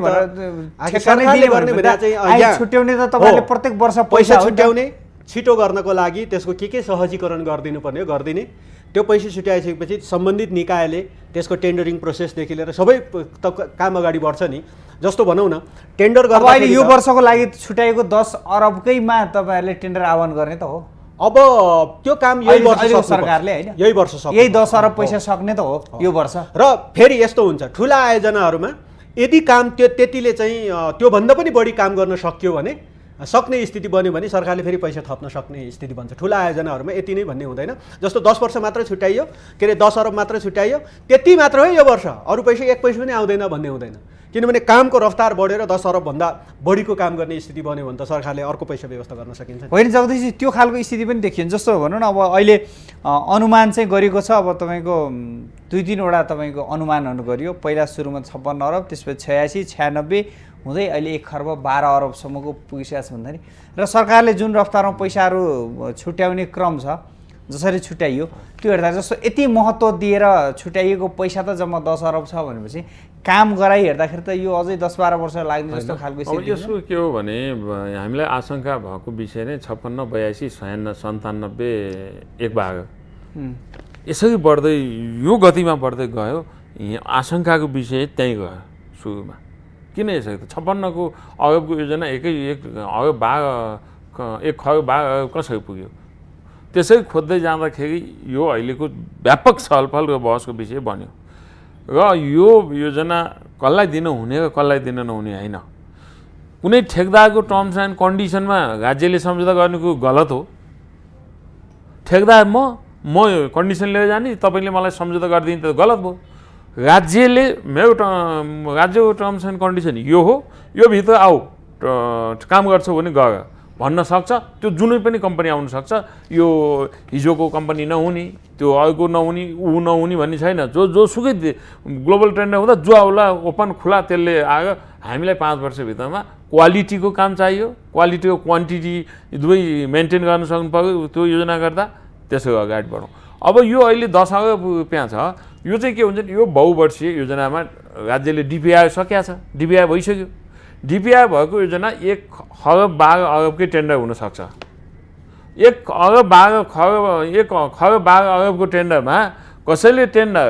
छुट्याउने त तपाईँले प्रत्येक वर्ष पैसा छुट्याउने, छिटो गर्नको लागि त्यसको के सहजीकरण गरिदिनु पर्ने हो गरिदिने। त्यो पैसा छुट्याइसकेपछि सम्बन्धित निकायले त्यसको टेन्डरिङ प्रोसेसदेखि लिएर सबै काम अगाडि बढ्छ नि। जस्तो भनौँ न टेन्डर गर्दा अहिले यो वर्षको लागि छुट्याएको 10 अरबकैमा तपाईँहरूले टेन्डर आह्वान गर्ने त हो। अब त्यो काम यही वर्ष सरकारले हैन, यही वर्ष सक्छ, यही 10 अरब पैसा सक्ने त हो यो वर्ष। र फेरि यस्तो हुन्छ ठुला आयोजनाहरूमा यदि काम त्यतिले चाहिँ त्योभन्दा पनि बढी काम गर्न सक्यो भने सक्ने स्थिति बन्यो भने सरकारले फेरि पैसा थप्न सक्ने स्थिति बन्छ। ठुला आयोजनाहरूमा यति नै भन्ने हुँदैन। जस्तो 10 वर्ष मात्र छुट्याइयो, के अरे 10 अरब मात्र छुट्याइयो, त्यति मात्र हो यो वर्ष, अरू पैसा 1 पैसा पनि आउँदैन भन्ने हुँदैन। किनभने कामको रफ्तार बढेर 10 अरबभन्दा बढीको काम गर्ने स्थिति बन्यो भने त सरकारले अर्को पैसा व्यवस्था गर्न सकिन्छ। होइन जगदीशजी, त्यो खालको स्थिति पनि देखिन्छ। जस्तो भनौँ न अब अहिले अनुमान चाहिँ गरेको छ, अब तपाईँको 2-3वटा तपाईँको अनुमानहरू गरियो। पहिला सुरुमा 56 अरब, त्यसपछि 86, 96 हुँदै अहिले 1 खर्ब 12 अरबसम्मको पुगिसकेको छ भन्दाखेरि, र सरकारले जुन रफ्तारमा पैसाहरू छुट्याउने क्रम छ जसरी छुट्याइयो त्यो हेर्दा जस्तो यति महत्त्व दिएर छुट्याइएको पैसा त जम्मा 10 अरब छ भनेपछि काम गराइ हेर्दाखेरि त यो अझै 10-12 वर्ष लाग्ने जस्तो खालको अब यसको के हो भने हामीलाई आशंका भएको विषय नै 56, 82, 97, 1 भाग यसरी बढ्दै यो गतिमा बढ्दै गयो। आशंकाको विषय त्यहीँ गयो सुरुमा। किन यसरी त 56 को अरबको योजना एक अरब भाग 1 खरब भाग कसरी पुग्यो? त्यसै खोज्दै जाँदाखेरि यो अहिलेको व्यापक छलफल र बहसको विषय बन्यो। र यो योजना कसलाई दिनु हुने र कसलाई दिन नहुने होइन। कुनै ठेकदारको टर्म्स एन्ड कन्डिसनमा राज्यले सम्झौता गर्नुको गलत हो। ठेकदार म कन्डिसन लिएर जाने, तपाईँले मलाई सम्झौता गरिदिनु त गलत भयो। राज्यले मेरो राज्यको टर्म्स एन्ड कन्डिसन यो हो, यो भित्र आऊ काम गर्छौ भने गर भन्न सक्छ। त्यो जुनै पनि कम्पनी आउन सक्छ। यो हिजोको कम्पनी नहुने, त्यो अर्को नहुने, ऊ नहुने भन्ने छैन। जोसुकै ग्लोबल टेन्डर हुँदा जो आउला ओपन खुला त्यसले आयो। हामीलाई 5 वर्षभित्रमा क्वालिटीको काम चाहियो, क्वालिटी र क्वान्टिटी दुवै मेन्टेन गर्न सक्नु पर्यो। त्यो योजना गर्दा त्यसो अगाडि बढौँ। अब यो अहिले 10 अरब रुपियाँ छ, यो चाहिँ के हुन्छ नि, यो बहुवर्षीय योजनामा राज्यले डिपिआर सकिया छ, डिपिआर भइसक्यो। डिपिआर भएको योजना 1 खरब 12 अरबकै टेन्डर हुनसक्छ। 1 खरब 12 अरबको टेन्डरमा कसैले टेन्डर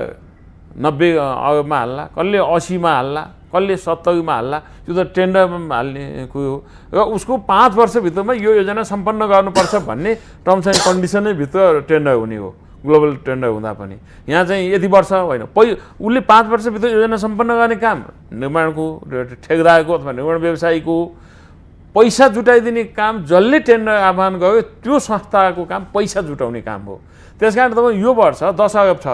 90 अरबमा हाल्ला, कसले 80 मा हाल्ला, कसले 70 मा हाल्ला, त्यो त टेन्डरमा हाल्ने कुरो हो। र उसको 5 वर्षभित्रमा यो योजना सम्पन्न गर्नुपर्छ भन्ने टर्म्स एन्ड कन्डिसनै भित्र टेन्डर हुने हो। ग्लोबल टेन्डर हुँदा पनि यहाँ चाहिँ यति वर्ष होइन, उसले 5 वर्षभित्र योजना सम्पन्न गर्ने काम निर्माणको, ठेकदारको अथवा निर्माण व्यवसायीको पैसा जुटाइदिने काम जसले टेन्डर आह्वान गर्यो त्यो संस्थाको काम पैसा जुटाउने काम हो। त्यस कारण तपाईँ यो वर्ष 10 अरब छ,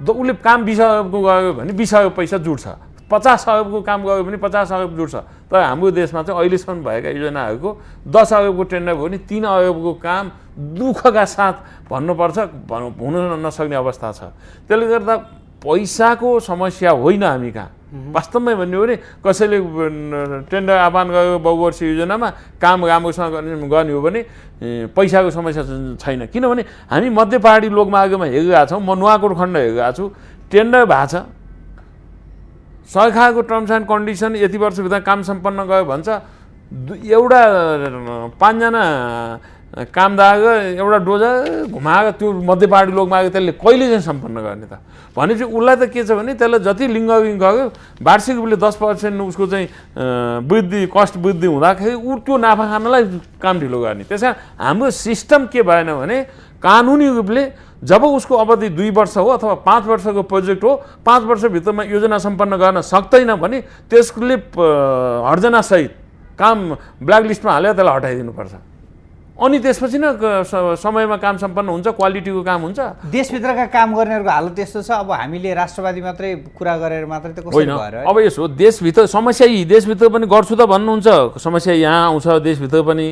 उसले काम 20 अरबको गयो भने 20 अरब पैसा जुट्छ। 50 अरबको काम गयो भने 50 अरब जुट्छ। तर हाम्रो देशमा चाहिँ अहिलेसम्म भएका योजनाहरूको 10 अरबको टेन्डर भयो भने 3 अरबको काम दुःखका साथ भन्नुपर्छ, हुन नसक्ने अवस्था छ। त्यसले गर्दा पैसाको समस्या होइन हामी कहाँ। वास्तवमै भन्ने हो भने कसैले टेन्डर आह्वान गरेको बहुवर्षीय योजनामा काम राम्रोसँग गर्ने हो भने पैसाको समस्या छैन। किनभने हामी मध्य पहाडी लोकमार्गमा हेरिरहेको छौँ, म नुवाकोट खण्ड हेरिरहेको छु, टेन्डर भएको छ, सरकारको टर्म्स एन्ड कन्डिसन यति वर्षभित्र काम सम्पन्न गयो भन्छ। एउटा 5 जना कामदार एउटा डोजर घुमाएर त्यो मध्य पहाडी लोकमार्ग त्यसले कहिले चाहिँ सम्पन्न गर्ने त भनेपछि उसलाई त के छ भने त्यसलाई जति लिङ्गिङ गयो वार्षिक रूपले 10% उसको चाहिँ वृद्धि, कस्ट वृद्धि हुँदाखेरि ऊ त्यो नाफा खानलाई काम ढिलो गर्ने। त्यस कारण हाम्रो सिस्टम के भएन भने कानुनी रूपले जब उसको अवधि 2 वर्ष हो अथवा 5 वर्षको प्रोजेक्ट हो, 5 वर्षभित्रमा योजना सम्पन्न गर्न सक्दैन भने त्यसले हर्जनासहित काम ब्ल्याकलिस्टमा हालेर त्यसलाई हटाइदिनुपर्छ। अनि त्यसपछि न समयमा काम सम्पन्न हुन्छ, क्वालिटीको काम हुन्छ। देशभित्रका काम गर्नेहरूको हालत त्यस्तो छ। अब हामीले राष्ट्रवादी मात्रै कुरा गरेर मात्रै त कसरी भयो? अब यसो देशभित्र समस्या यी देशभित्र पनि गर्छु त भन्नुहुन्छ, समस्या यहाँ आउँछ देशभित्र पनि।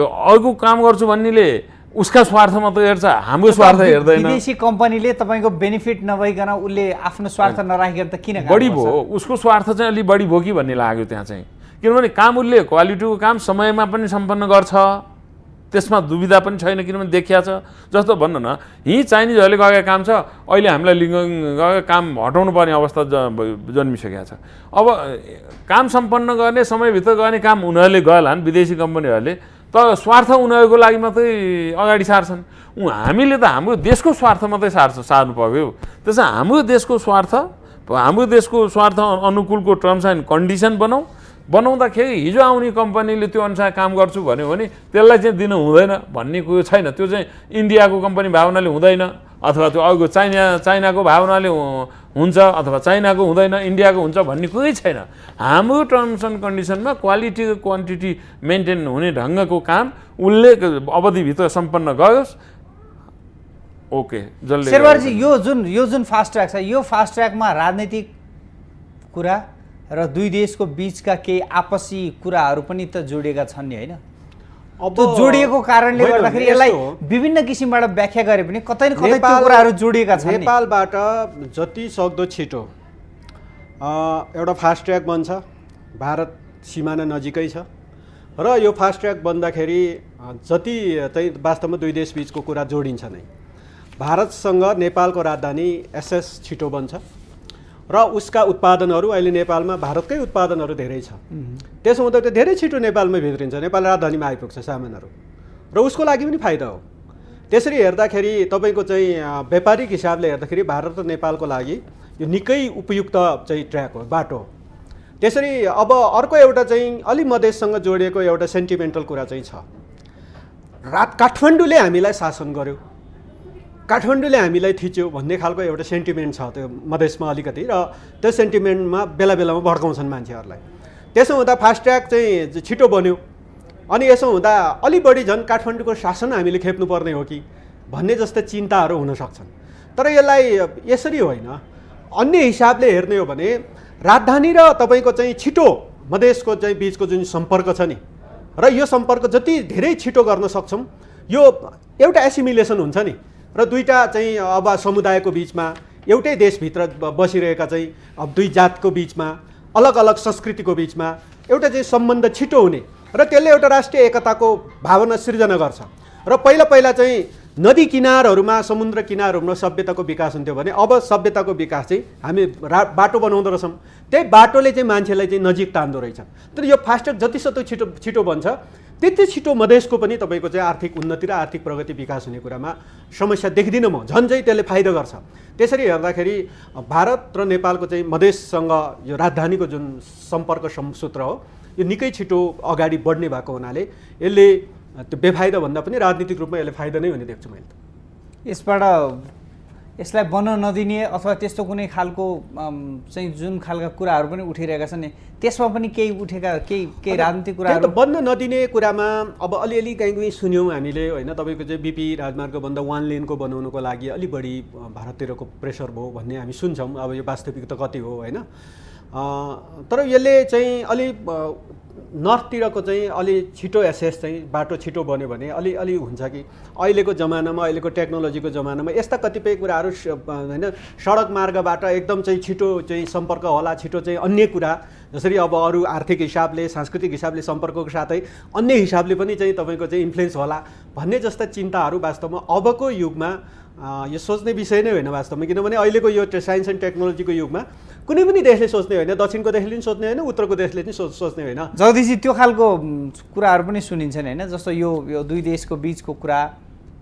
अर्को काम गर्छु भन्नेले उसका स्वार्थ मात्रै हेर्छ, हाम्रो स्वार्थ हेर्दैन। विदेशी कम्पनीले तपाईँको बेनिफिट नभइकन उसले आफ्नो स्वार्थ नराखिकन त किन बढी भयो, उसको स्वार्थ चाहिँ अलि बढी भयो कि भन्ने लाग्यो त्यहाँ चाहिँ। किनभने काम उसले क्वालिटीको काम समयमा पनि सम्पन्न गर्छ, त्यसमा दुविधा पनि छैन। किनभने देखिया छ, जस्तो भन्नु न, यहीँ चाइनिजहरूले गरेको काम छ, अहिले हामीलाई गएको काम हटाउनु पर्ने अवस्था जन्मिसकेको छ। अब काम सम्पन्न गर्ने समयभित्र गर्ने काम उनीहरूले गएलान् विदेशी कम्पनीहरूले, तर स्वार्थ उनीहरूको लागि मात्रै अगाडि सार्छन्। हामीले त हाम्रो देशको स्वार्थ मात्रै सार्नु पर्यो। त्यसो हाम्रो देशको स्वार्थ अनुकूलको टर्म्स एन्ड कन्डिसन बनाउँदाखेरि हिजो आउने कम्पनीले त्यो अनुसार काम गर्छु भन्यो भने त्यसलाई चाहिँ दिनु हुँदैन भन्ने कुरो छैन। त्यो चाहिँ इन्डियाको कम्पनी भावनाले हुँदैन, अथवा त्यो अर्को चाइनाको भावनाले हुन्छ, अथवा चाइनाको हुँदैन इन्डियाको हुन्छ भन्ने कुरै छैन। हाम्रो टर्म्स एन्ड कन्डिसनमा क्वालिटी र क्वान्टिटी मेन्टेन हुने ढङ्गको काम उसले अवधिभित्र सम्पन्न गरोस्। ओके, जसले शेरबहादुरजी यो जुन फास्ट ट्र्याक छ, यो फास्ट ट्र्याकमा राजनीतिक कुरा र दुई देशको बीचका केही आपसी कुराहरू पनि त जोडिएका छन् नि, होइन? अब त्यो जोडिएको कारणले गर्दाखेरि यसलाई विभिन्न किसिमबाट व्याख्या गरे पनि कतै न कतै त्यो कुराहरू जोडिएका छन्। नेपालबाट जति सक्दो छिटो एउटा फास्ट ट्र्याक बन्छ, भारत सिमाना नजिकै छ, र यो फास्ट ट्र्याक बन्दाखेरि जति चाहिँ वास्तवमा दुई देश बीचको कुरा जोडिन्छ नै। भारतसँग नेपालको राजधानी एसएस छिटो बन्छ र उसका उत्पादनहरू अहिले नेपालमा भारतकै उत्पादनहरू धेरै छ। त्यसो हुँदा त्यो धेरै छिटो नेपालमै भित्रिन्छ, नेपाल राजधानीमा आइपुग्छ सामानहरू, र उसको लागि पनि फाइदा हो। त्यसरी हेर्दाखेरि तपाईँको चाहिँ व्यापारिक हिसाबले हेर्दाखेरि भारत र नेपालको लागि यो निकै उपयुक्त चाहिँ ट्र्याक हो, बाटो हो। त्यसरी अब अर्को एउटा चाहिँ अलि मधेससँग जोडिएको एउटा सेन्टिमेन्टल कुरा चाहिँ छ। काठमाडौँले हामीलाई शासन गर्यो, काठमाडौँले हामीलाई थिच्यो भन्ने खालको एउटा सेन्टिमेन्ट छ त्यो मधेसमा अलिकति, र त्यो सेन्टिमेन्टमा बेला बेलामा भड्काउँछन् मान्छेहरूलाई। त्यसो हुँदा फास्ट ट्र्याक चाहिँ छिटो बन्यो, अनि यसो हुँदा अलि बढी झन् काठमाडौँको शासन हामीले खेप्नुपर्ने हो कि भन्ने जस्तै चिन्ताहरू हुन सक्छन्। तर यसलाई यसरी होइन, अन्य हिसाबले हेर्ने हो भने राजधानी र तपाईँको चाहिँ छिटो मधेसको चाहिँ बिचको जुन सम्पर्क छ नि, र यो सम्पर्क जति धेरै छिटो गर्न सक्छौँ यो एउटा एसिमिलेसन हुन्छ नि, र दुईटा चाहिँ अब समुदायको बिचमा एउटै देशभित्र बसिरहेका चाहिँ अब दुई जातको बिचमा अलग अलग संस्कृतिको बिचमा एउटा चाहिँ सम्बन्ध छिटो हुने, र त्यसले एउटा राष्ट्रिय एकताको भावना सिर्जना गर्छ। र पहिला चाहिँ नदी किनारहरूमा समुद्र किनारहरूमा सभ्यताको विकास हुन्थ्यो भने अब सभ्यताको विकास चाहिँ हामी बाटो बनाउँदो रहेछौँ, त्यही बाटोले चाहिँ मान्छेलाई चाहिँ नजिक तान्दो रहेछ। तर यो फास्टट्र्याक जतिसक्दो छिटो बन्छ त्यति छिटो मधेसको पनि तपाईँको चाहिँ आर्थिक उन्नति र आर्थिक प्रगति विकास हुने कुरामा समस्या देख्दिनँ म, झन् चाहिँ त्यसले फाइदा गर्छ। त्यसरी हेर्दाखेरि भारत र नेपालको चाहिँ मधेससँग यो राजधानीको जुन सम्पर्क सूत्र हो यो निकै छिटो अगाडि बढ्ने भएको हुनाले यसले त्यो बेफाइदा भन्दा पनि राजनीतिक रूपमा यसले फाइदा नै हुने देख्छु मैले। यसबाट यसलाई बन्न नदिने अथवा त्यस्तो कुनै खालको चाहिँ जुन खालका कुराहरू पनि उठिरहेका छन् नि, त्यसमा पनि केही उठेका केही राजनीतिक कुराहरू बन्न नदिने कुरामा अब अलिअलि कहीँ सुन्यौँ हामीले, होइन? तपाईँको चाहिँ बीपी राजमार्ग भन्दा 1 लेनको बनाउनुको लागि अलि बढी भारततिरको प्रेसर भयो भन्ने हामी सुन्छौँ। अब यो वास्तविकता कति हो, होइन? तर यसले चाहिँ अलि नर्थतिरको चाहिँ अलि छिटो एसेस चाहिँ बाटो छिटो बन्यो भने अलि हुन्छ कि अहिलेको जमानामा, अहिलेको टेक्नोलोजीको जमानामा यस्ता कतिपय कुराहरू होइन सडक मार्गबाट एकदम चाहिँ छिटो चाहिँ सम्पर्क होला, छिटो चाहिँ अन्य कुरा जसरी अब अरू आर्थिक हिसाबले सांस्कृतिक हिसाबले सम्पर्कको साथै अन्य हिसाबले पनि चाहिँ तपाईँको चाहिँ इन्फ्लुएन्स होला भन्ने जस्ता चिन्ताहरू वास्तवमा अबको युगमा यो सोच्ने विषय नै होइन वास्तवमा। किनभने अहिलेको यो साइन्स एन्ड टेक्नोलोजीको युगमा कुनै पनि देशले सोच्ने होइन, दक्षिणको देशले पनि सोच्ने होइन, उत्तरको देशले पनि सोच्ने होइन। जगदीशजी त्यो खालको कुराहरू पनि सुनिन्छन्, होइन? जस्तो यो दुई देशको बिचको कुरा,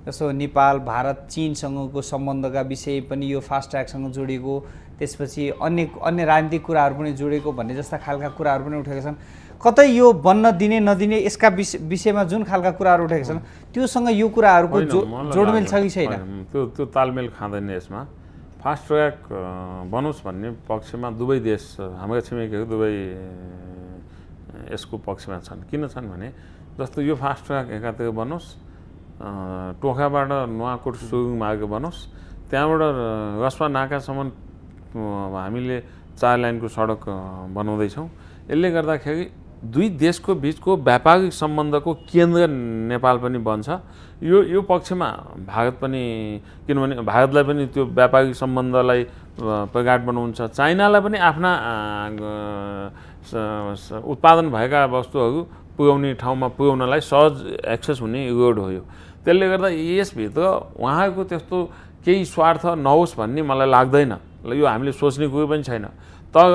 जस्तो नेपाल भारत चीनसँगको सम्बन्धका विषय पनि यो फास्ट ट्र्याकसँग जोडिएको, त्यसपछि अन्य राजनीतिक कुराहरू पनि जोडिएको भन्ने जस्ता खालका कुराहरू पनि उठेका छन्। कतै यो बन्न दिने नदिने यसका विषयमा जुन खालका कुराहरू उठेका छन् त्योसँग यो कुराहरूको जोडमेल छ कि छैन? त्यो तालमेल खाँदैन। यसमा फास्ट ट्र्याक बनोस् भन्ने पक्षमा दुवै देश, हाम्रा छिमेकीहरू दुवै यसको पक्षमा छन्। किन छन् भने जस्तो यो फास्ट ट्र्याक एकातिर बनोस्, टोखाबाट नुवाकोट सुरुङ मार्ग बनोस्, त्यहाँबाट रस्पा नाकासम्म हामीले 4 लाइनको सडक बनाउँदैछौँ। यसले गर्दाखेरि दुई देशको बिचको व्यापारिक सम्बन्धको केन्द्र नेपाल पनि बन्छ। यो पक्षमा भारत पनि, किनभने भारतलाई पनि त्यो व्यापारिक सम्बन्धलाई प्रगाढ बनाउनु छ, चाइनालाई पनि आफ्ना उत्पादन भएका वस्तुहरू पुर्याउने ठाउँमा पुर्याउनलाई सहज एक्सेस हुने रोड हो यो। त्यसले गर्दा यसभित्र उहाँहरूको त्यस्तो केही स्वार्थ नहोस् भन्ने मलाई लाग्दैन। यो हामीले सोच्ने कुरो पनि छैन। तर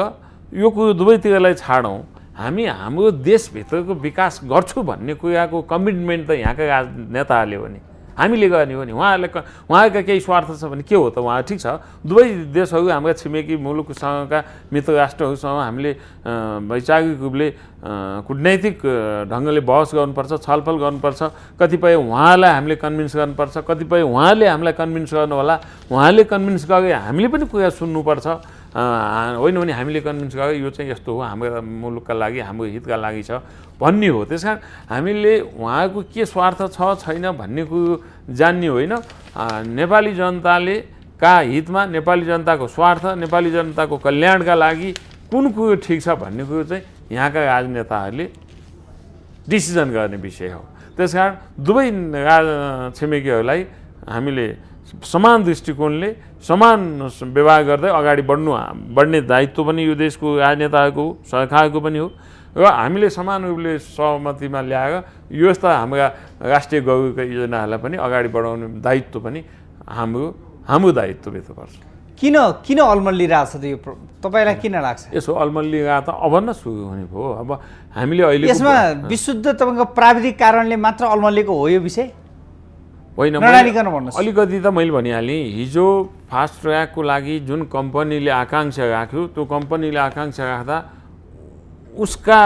यो कुरो दुवैतिरलाई छाडौँ, हामी हाम्रो देशभित्रको विकास गर्छु भन्ने कुराको कमिटमेन्ट त यहाँका राजनेताहरूले हो नि, हामीले गर्ने हो नि। उहाँहरूका केही स्वार्थ छ भने के हो त? उहाँ ठिक छ, दुवै देशहरू हाम्रा छिमेकी मुलुकसँगका मित्र राष्ट्रहरूसँग हामीले वैचारिक रूपले कूटनैतिक ढङ्गले बहस गर्नुपर्छ, छलफल गर्नुपर्छ। कतिपय उहाँलाई हामीले कन्भिन्स गर्नुपर्छ, कतिपय उहाँले हामीलाई कन्भिन्स गर्नु होला। उहाँले कन्भिन्स गरे हामीले पनि कुरा सुन्नुपर्छ। होइन भने हामीले कन्भिन्स गरे यो चाहिँ यस्तो हो, हाम्रो मुलुकका लागि, हाम्रो हितका लागि छ भन्ने हो। त्यस कारण हामीले उहाँको के स्वार्थ छ छैन भन्ने कुरो जान्ने होइन, नेपाली जनताले का हितमा, नेपाली जनताको स्वार्थ, नेपाली जनताको कल्याणका लागि कुन कुरो ठिक छ भन्ने कुरो चाहिँ यहाँका राजनेताहरूले डिसिजन गर्ने विषय हो। त्यसकारण दुवै छिमेकीहरूलाई हामीले समान दृष्टिकोणले समान व्यवहार गर्दै अगाडि बढ्ने दायित्व पनि यो देशको राजनेताहरूको, सरकारको पनि हो। र हामीले समान रूपले सहमतिमा ल्याएर यो यस्ता हाम्रा राष्ट्रिय गौरवका योजनाहरूलाई पनि अगाडि बढाउने दायित्व पनि हाम्रो दायित्वभित्र पर्छ। किन अल्मलिरहेछ त यो? तपाईँलाई किन लाग्छ यसो अल्मलिरहेको त अब न सुरु हुने भयो। अब हामीले अहिले यसमा विशुद्ध तपाईँको प्राविधिक कारणले मात्र अल्मलिएको हो यो विषय होइन? अलिकति त मैले भनिहालेँ, हिजो फास्ट ट्र्याकको लागि जुन कम्पनीले आकाङ्क्षा राख्यो, त्यो कम्पनीले आकाङ्क्षा राख्दा उसका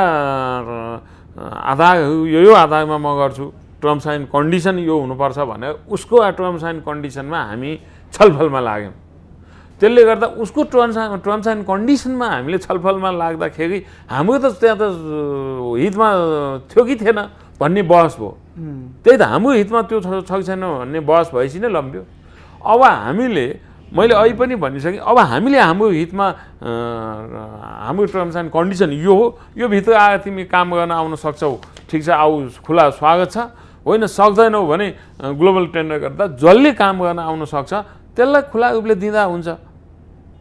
आधारहरू यो आधारमा म गर्छु, टर्म्स एन्ड कन्डिसन यो हुनुपर्छ भनेर उसको टर्म्स एन्ड कन्डिसनमा हामी छलफलमा लाग्यौँ। त्यसले गर्दा उसको टर्म्स एन्ड कन्डिसनमा हामीले छलफलमा लाग्दाखेरि हाम्रो त त्यहाँ त हितमा थियो कि थिएन भन्ने बहस भयो। त्यही त हाम्रो हितमा त्यो छ कि छैन भन्ने बहस भएपछि नै लम्ब्यो। अब हामीले, मैले अहिले पनि भनिसकेँ, अब हामीले हाम्रो हितमा हाम्रो टर्म्स एन्ड कन्डिसन यो हो, यो भित्र आएर तिमी काम गर्न आउन सक्छौ, ठिक छ, आऊ, खुला स्वागत छ। होइन सक्दैनौ भने ग्लोबल टेन्डर गर्दा जसले काम गर्न आउन सक्छ त्यसलाई खुला रूपले दिँदा हुन्छ।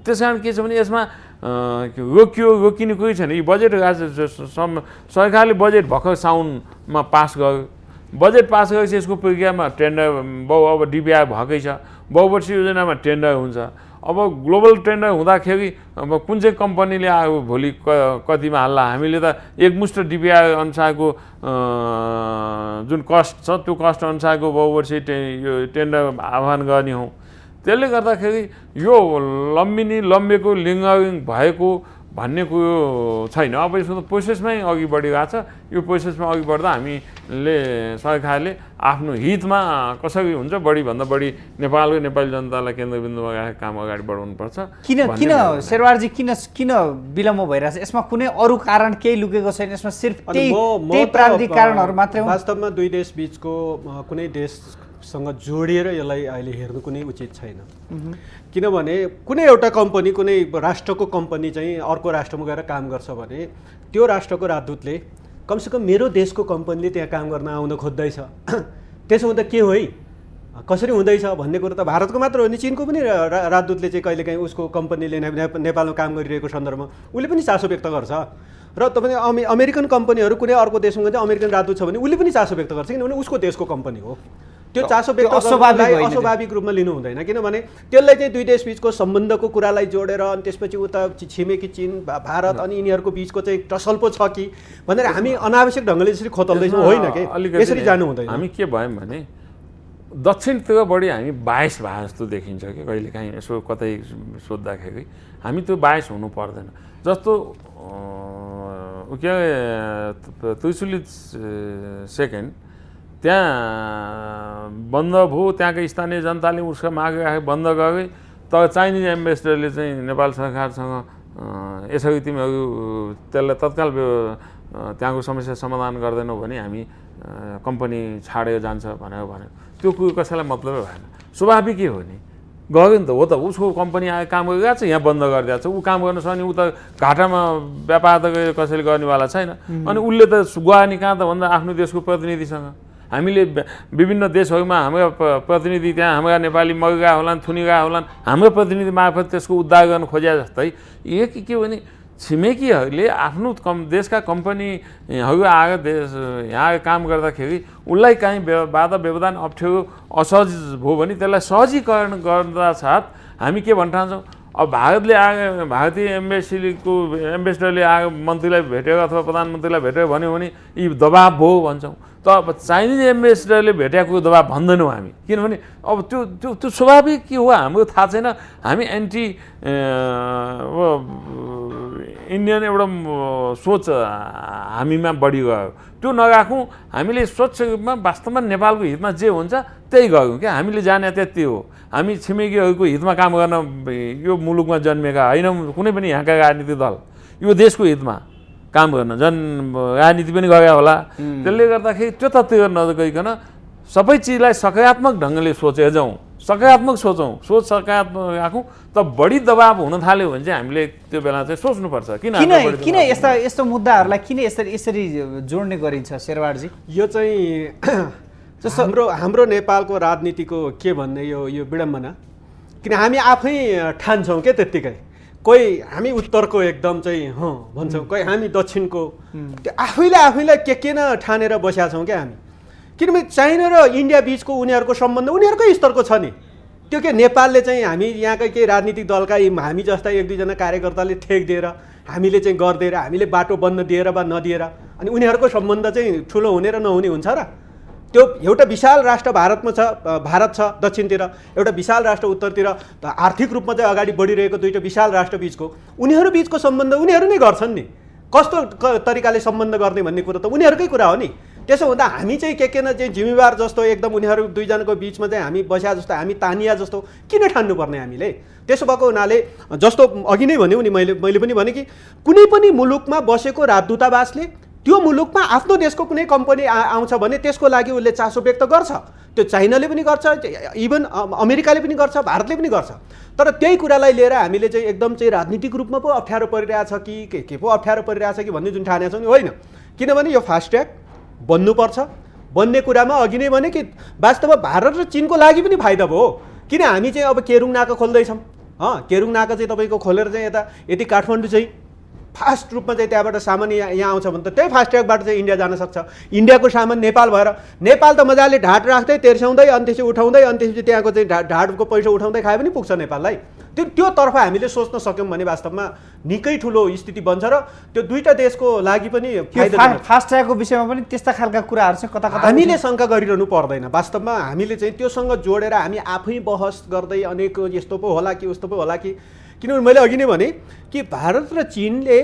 त्यस कारण के छ भने यसमा रोकिने कोही छैन। यो बजेट सरकारले बजेट भर्खर साउनमा पास गर्यो। बजेट पास गरेपछि यसको प्रक्रियामा टेन्डर अब डिपिआर भएकै छ, बहुवर्षीय योजनामा टेन्डर हुन्छ। अब ग्लोबल टेन्डर हुँदाखेरि अब कुन चाहिँ कम्पनीले आयो भोलि कतिमा हाल्ला, हामीले त एकमुष्ट डिपिआर अनुसारको जुन कस्ट छ त्यो कस्ट अनुसारको बहुवर्षीय यो टेन्डर आह्वान गर्ने हौँ। त्यसले गर्दाखेरि यो लम्बेको लिङ्गरिङ भएको भन्ने कुरो छैन। अब यसको त प्रोसेसमै अघि बढिरहेको छ। यो प्रोसेसमा अघि बढ्दा हामीले, सरकारले आफ्नो हितमा कसरी हुन्छ बढीभन्दा बढी नेपाली जनतालाई केन्द्रबिन्दुमा राखेर काम अगाडि बढाउनुपर्छ। किन शेरवारजी किन विलम्ब भइरहेछ? यसमा कुनै अरू कारण केही लुकेको छैन? यसमा सिर्फ त्यही प्राविधिक कारणहरू मात्रै हो? वास्तवमा दुई देश बिचको कुनै देशसँग जोडिएर यसलाई अहिले हेर्नु कुनै उचित छैन। किनभने कुनै एउटा कम्पनी, कुनै राष्ट्रको कम्पनी चाहिँ अर्को राष्ट्रमा गएर काम गर्छ भने त्यो राष्ट्रको राजदूतले कमसेकम मेरो देशको कम्पनीले त्यहाँ काम गर्न आउन खोज्दैछ, त्यसो हुँदा के हो है, कसरी हुँदैछ भन्ने कुरो त भारतको मात्र हो नि, चिनको पनि राजदूतले चाहिँ कहिलेकाहीँ उसको कम्पनीले नेपालमा काम गरिरहेको सन्दर्भमा उसले पनि चासो व्यक्त गर्छ। र तपाईँ अमेरिकन कम्पनीहरू कुनै अर्को देशमा चाहिँ अमेरिकन राजदूत छ भने उसले पनि चासो व्यक्त गर्छ, किनभने उसको देशको कम्पनी हो। त्यो चासो व्यक्त गर्नलाई अस्वाभाविक रूपमा लिनु हुँदैन, किनभने त्यसलाई चाहिँ दुई देश बिचको सम्बन्धको कुरालाई जोडेर अनि त्यसपछि उता छिमेकी चीन, भारत अनि यिनीहरूको बिचको चाहिँ टसल्पो छ कि भनेर हामी अनावश्यक ढङ्गले यसरी खोतल्दैछौँ, होइन कि यसरी जानु हुँदैन। हामी के भयौँ भने दक्षिणतिर बढी हामी बायस भए जस्तो देखिन्छ कि कहिलेकाहीँ यसो कतै सोद्धाखेरि हामी त्यो बायस हुनु पर्दैन। जस्तो के त्रिशुली सेकेन्ड त्यहाँ बन्द भयो, त्यहाँको स्थानीय जनताले उसको माग राखे बन्द गरे। तर चाइनिज एम्बेसडरले चाहिँ नेपाल सरकारसँग यसरी तिमीहरू त्यसलाई तत्काल त्यहाँको समस्या समाधान गर्दैनौ भने हामी कम्पनी छाडेर जान्छ भनेर भन्यो। त्यो कुरो कसैलाई मतलबै भएन, स्वाभाविकै हो नि। गयो नि त, हो त, उसको कम्पनी आयो काम गरिरहेको छ, यहाँ बन्द गरिदिएको छ, ऊ काम गर्न सक्ने, ऊ त घाटामा व्यापार त कसैले गर्नेवाला छैन। अनि उसले त गयो नि कहाँ त भन्दा आफ्नो देशको प्रतिनिधिसँग। हामीले विभिन्न देशहरूमा हाम्रा प्रतिनिधि त्यहाँ हाम्रा नेपाली मरेका होलान्, थुनिएका होलान्, हाम्रो प्रतिनिधि मार्फत त्यसको उद्धार गर्न खोजे जस्तै के भने छिमेकीहरूले आफ्नो देशका कम्पनीहरू आएर यहाँ काम गर्दाखेरि उसलाई काहीँ बाधा व्यवधान अप्ठ्यारो असहज भयो भने त्यसलाई सहजीकरण गर्दा साथ हामी के भन्न ठान्छौँ, अब भारतले आएर भारतीय एम्बेसडरले आएर मन्त्रीलाई भेटेर अथवा प्रधानमन्त्रीलाई भेटेर भन्यो भने यी दबाब भयो भन्छौँ। त अब चाइनिज एम्बेसडरले भेटेको दबाब भन्दैनौँ हामी, किनभने अब त्यो स्वाभाविक के हो हाम्रो थाहा छैन। हामी एन्टी इन्डियन एउटा सोच हामीमा बढी गयो, त्यो नराखौँ। हामीले स्वच्छ रूपमा वास्तवमा नेपालको हितमा जे हुन्छ त्यही गरौँ क्या। हामीले जाने त्यति हो, हामी छिमेकीहरूको हितमा काम गर्न यो मुलुकमा जन्मेका होइनौँ। कुनै पनि यहाँका राजनीतिक दल यो देशको हितमा काम गर्न राजनीति पनि गरे होला। त्यसले गर्दाखेरि त्योतिर नगइकन सबै चिजलाई सकारात्मक ढङ्गले सोचेर जाउँ, सकारात्मक सोचौँ, सोच सकारात्मक राखौँ। त बढी दबाब हुन थाल्यो भने चाहिँ हामीले त्यो बेला चाहिँ सोच्नुपर्छ किन यस्तो मुद्दाहरूलाई किन यसरी जोड्ने गरिन्छ शेरबहादुरजी? यो चाहिँ हाम्रो नेपालको राजनीतिको के भन्ने यो विडम्बना, किन हामी आफै ठान्छौँ क्या त्यत्तिकै। कोही हामी उत्तरको एकदम चाहिँ भन्छौँ, कोही हामी दक्षिणको, त्यो आफैलाई के न ठानेर बसेका छौँ क्या हामी। किनभने चाइना र इन्डिया बिचको उनीहरूको सम्बन्ध उनीहरूकै स्तरको छ नि। त्यो के नेपालले चाहिँ हामी यहाँकै केही राजनीतिक दलका हामी जस्ता एक दुईजना कार्यकर्ताले ठेक दिएर हामीले चाहिँ गरिदिएर हामीले बाटो बन्द दिएर वा नदिएर अनि उनीहरूको सम्बन्ध चाहिँ ठुलो हुने र नहुने हुन्छ र? त्यो एउटा विशाल राष्ट्र भारत छ दक्षिणतिर, एउटा विशाल राष्ट्र उत्तरतिर, आर्थिक रूपमा चाहिँ अगाडि बढिरहेको दुईवटा विशाल राष्ट्र बिचको उनीहरू बिचको सम्बन्ध उनीहरू नै गर्छन् नि। कस्तो तरिकाले सम्बन्ध गर्ने भन्ने कुरो त उनीहरूकै कुरा हो नि। त्यसो हुँदा हामी चाहिँ के न चाहिँ जिम्मेवार जस्तो एकदम उनीहरू दुईजनाको बिचमा चाहिँ हामी बस्या जस्तो, हामी तानिया जस्तो किन ठान्नुपर्ने हामीले? त्यसो भएको हुनाले जस्तो अघि नै भन्यो नि, मैले पनि भने कि कुनै पनि मुलुकमा बसेको राजदूतावासले त्यो मुलुकमा आफ्नो देशको कुनै कम्पनी आउँछ भने त्यसको लागि उसले चासो व्यक्त गर्छ। त्यो चाइनाले पनि गर्छ, इभन अमेरिकाले पनि गर्छ, भारतले पनि गर्छ। तर त्यही कुरालाई लिएर हामीले चाहिँ एकदम चाहिँ राजनीतिक रूपमा पो अप्ठ्यारो परिरहेछ कि के पो अप्ठ्यारो परिरहेछ कि भन्ने जुन ठानेको छ नि, होइन। किनभने यो फास्ट ट्र्याक बन्नुपर्छ। बन्ने कुरामा अघि नै भने कि वास्तवमा भारत र चिनको लागि पनि फाइदा भयो। किन हामी चाहिँ अब केरुङ नाका खोल्दैछौँ, केरुङ नाका चाहिँ तपाईँको खोलेर चाहिँ यति काठमाडौँ चाहिँ फास्ट रूपमा चाहिँ त्यहाँबाट सामान यहाँ आउँछ भने त त्यही फास्ट ट्र्याकबाट चाहिँ इन्डिया जान सक्छ। इन्डियाको सामान नेपाल भएर नेपाल त मजाले ढाड राख्दै तेर्स्याउँदै अनि त्यसपछि उठाउँदै अनि त्यसपछि त्यहाँको चाहिँ ढाडको पैसा उठाउँदै खाए पनि पुग्छ नेपाललाई। त्योतर्फ हामीले सोच्न सक्यौँ भने वास्तवमा निकै ठुलो स्थिति बन्छ र त्यो दुईटा देशको लागि पनि फास्ट ट्र्याकको विषयमा पनि त्यस्ता खालका कुराहरू चाहिँ कता हामीले शङ्का गरिरहनु पर्दैन। वास्तवमा हामीले चाहिँ त्योसँग जोडेर हामी आफै बहस गर्दै अनेक यस्तो पो होला कि उस्तो पो होला कि, किनभने मैले अघि नै भने कि भारत र चिनले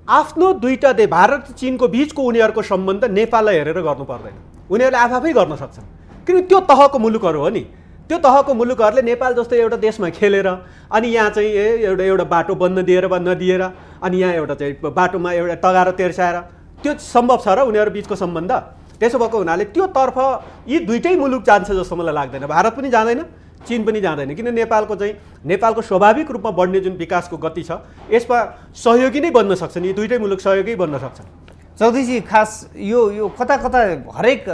आफ्नो दुईटा भारत र चिनको बिचको उनीहरूको सम्बन्ध नेपाललाई हेरेर गर्नु पर्दैन, उनीहरूले आफै गर्न सक्छन्। किनभने त्यो तहको मुलुकहरू हो नि। त्यो तहको मुलुकहरूले नेपाल जस्तो एउटा देशमा खेलेर अनि यहाँ चाहिँ एउटा बाटो बन्द दिएर वा नदिएर अनि यहाँ एउटा चाहिँ बाटोमा एउटा तगारो तेर्साएर त्यो सम्भव छ र उनीहरू बिचको सम्बन्ध? त्यसो भएको हुनाले त्योतर्फ यी दुईटै मुलुक जान्छ जस्तो मलाई लाग्दैन। भारत पनि जाँदैन, चिन पनि जाँदैन। किन नेपालको स्वाभाविक रूपमा बढ्ने जुन विकासको गति छ यसमा सहयोगी नै बन्न सक्छन्, यी दुईटै मुलुक सहयोगी बन्न सक्छन्। चौधरीजी, खास यो कता हरेक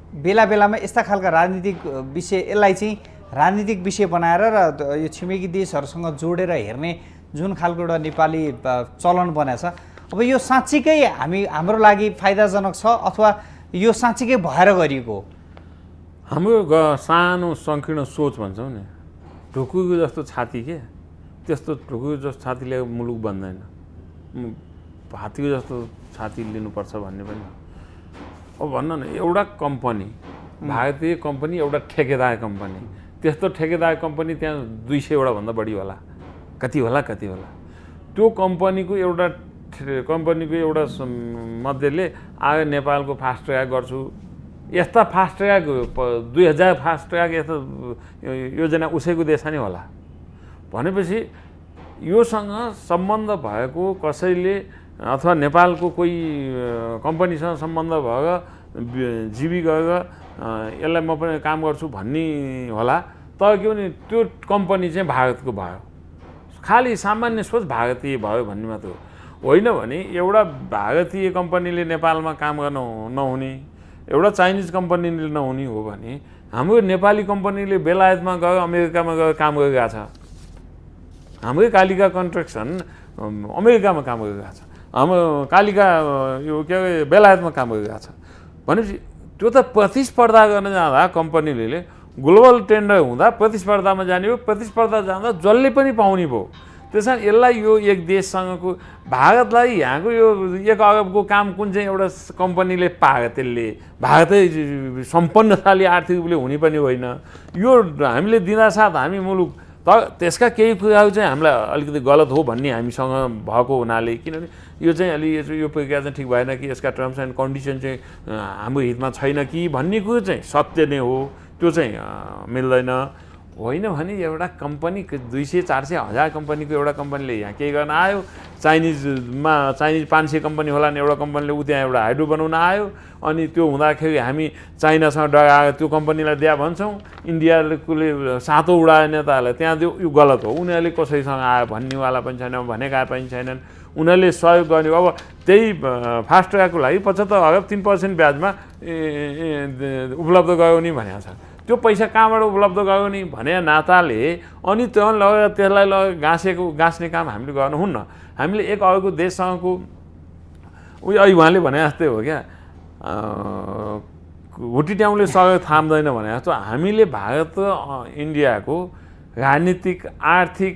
बेलामा यस्ता खालका राजनीतिक विषय, यसलाई चाहिँ राजनीतिक विषय बनाएर र यो छिमेकी देशहरूसँग जोडेर हेर्ने जुन खालको एउटा नेपाली चलन बनाएको छ, अब यो साँच्चीकै हाम्रो लागि फाइदाजनक छ अथवा यो साँच्चीकै भएर गरिएको हो? हाम्रो सानो सङ्कीर्ण सोच भन्छौँ नि, ढुकुरको जस्तो छाती के, त्यस्तो ढुकुरको जस्तो छातीले मुलुक बन्दैन। हात्तीको जस्तो छाती लिनुपर्छ भन्ने पनि। अब भन्न न, एउटा कम्पनी, भारतीय कम्पनी, एउटा ठेकेदार कम्पनी, त्यस्तो ठेकेदार कम्पनी त्यहाँ 200 भन्दा बढी होला, कति होला। त्यो कम्पनीको एउटा मध्येले आएर नेपालको फास्ट ट्र्याक गर्छु, यस्ता फास्ट ट्र्याक 2000 फास्ट ट्र्याक यस्तो योजना उसैको देशमा नै होला भनेपछि योसँग सम्बन्ध भएको कसैले अथवा नेपालको कोही कम्पनीसँग सम्बन्ध भएर जिबी गएर यसलाई म पनि काम गर्छु भन्ने होला। तर के भने त्यो कम्पनी चाहिँ भारतको भयो, खालि सामान्य सोच भारतीय भयो भन्ने मात्र हो। होइन भने एउटा भारतीय कम्पनीले नेपालमा काम गर्न नहुने, एउटा चाइनिज कम्पनीले नहुने हो भने हाम्रो नेपाली कम्पनीले बेलायतमा गएर अमेरिकामा गएर काम गरिरहेको छ। हाम्रै कालिका कन्स्ट्रक्सन अमेरिकामा काम गरिरहेको छ, हाम्रो कालिका यो के अरे बेलायतमा काम गरिरहेको छ भनेपछि त्यो त प्रतिस्पर्धा गर्न जाँदा कम्पनीले ग्लोबल टेन्डर हुँदा प्रतिस्पर्धामा जाने हो, प्रतिस्पर्धा जाँदा जसले पनि पाउने भयो। त्यस कारण यसलाई यो एक देशसँगको भारतलाई यहाँको यो 1 अरबको काम कुन चाहिँ एउटा कम्पनीले पायो, त्यसले भारतै सम्पन्नशाली आर्थिक रूपले हुने पनि होइन। यो हामीले दिँदासाथ हामी मुलुक तर त्यसका केही कुराहरू चाहिँ हामीलाई अलिकति गलत हो भन्ने हामीसँग भएको हुनाले, किनभने यो चाहिँ अलि यो प्रक्रिया चाहिँ ठिक भएन कि यसका टर्म्स एन्ड कन्डिसन चाहिँ हाम्रो हितमा छैन कि भन्ने कुरो चाहिँ सत्य नै हो, त्यो चाहिँ मिल्दैन। होइन भने एउटा कम्पनी 200, 400, 1000 कम्पनीको एउटा कम्पनीले यहाँ केही गर्न आयो, चाइनिज 500 कम्पनी होला नि, एउटा कम्पनीले उ त्यहाँ एउटा हाइड्रो बनाउन आयो, अनि त्यो हुँदाखेरि हामी चाइनासँग डराएर त्यो कम्पनीलाई दिया भन्छौँ, इन्डियाले सातो उडायो नेताहरूलाई त्यहाँ त्यो यो गलत हो। उनीहरूले कसैसँग आयो भन्नेवाला पनि छैन, भनेका पनि छैनन्, उनीहरूले सहयोग गर्ने। अब त्यही फास्ट ट्र्याकको लागि 75 अरब 3% ब्याजमा उपलब्ध गराउने भनेको छ। त्यो पैसा कहाँबाट उपलब्ध गराउने भने नाताले अनि त्यो लगेर त्यसलाई लगेर गाँस्ने काम हामीले गर्नुहुन्न। हामीले 1 अरबको देशसँगको उयो उहाँले भने जस्तै हो क्या, हुटिट्याउले सहयोग थाम्दैन भने जस्तो हामीले भारत र इन्डियाको राजनीतिक, आर्थिक,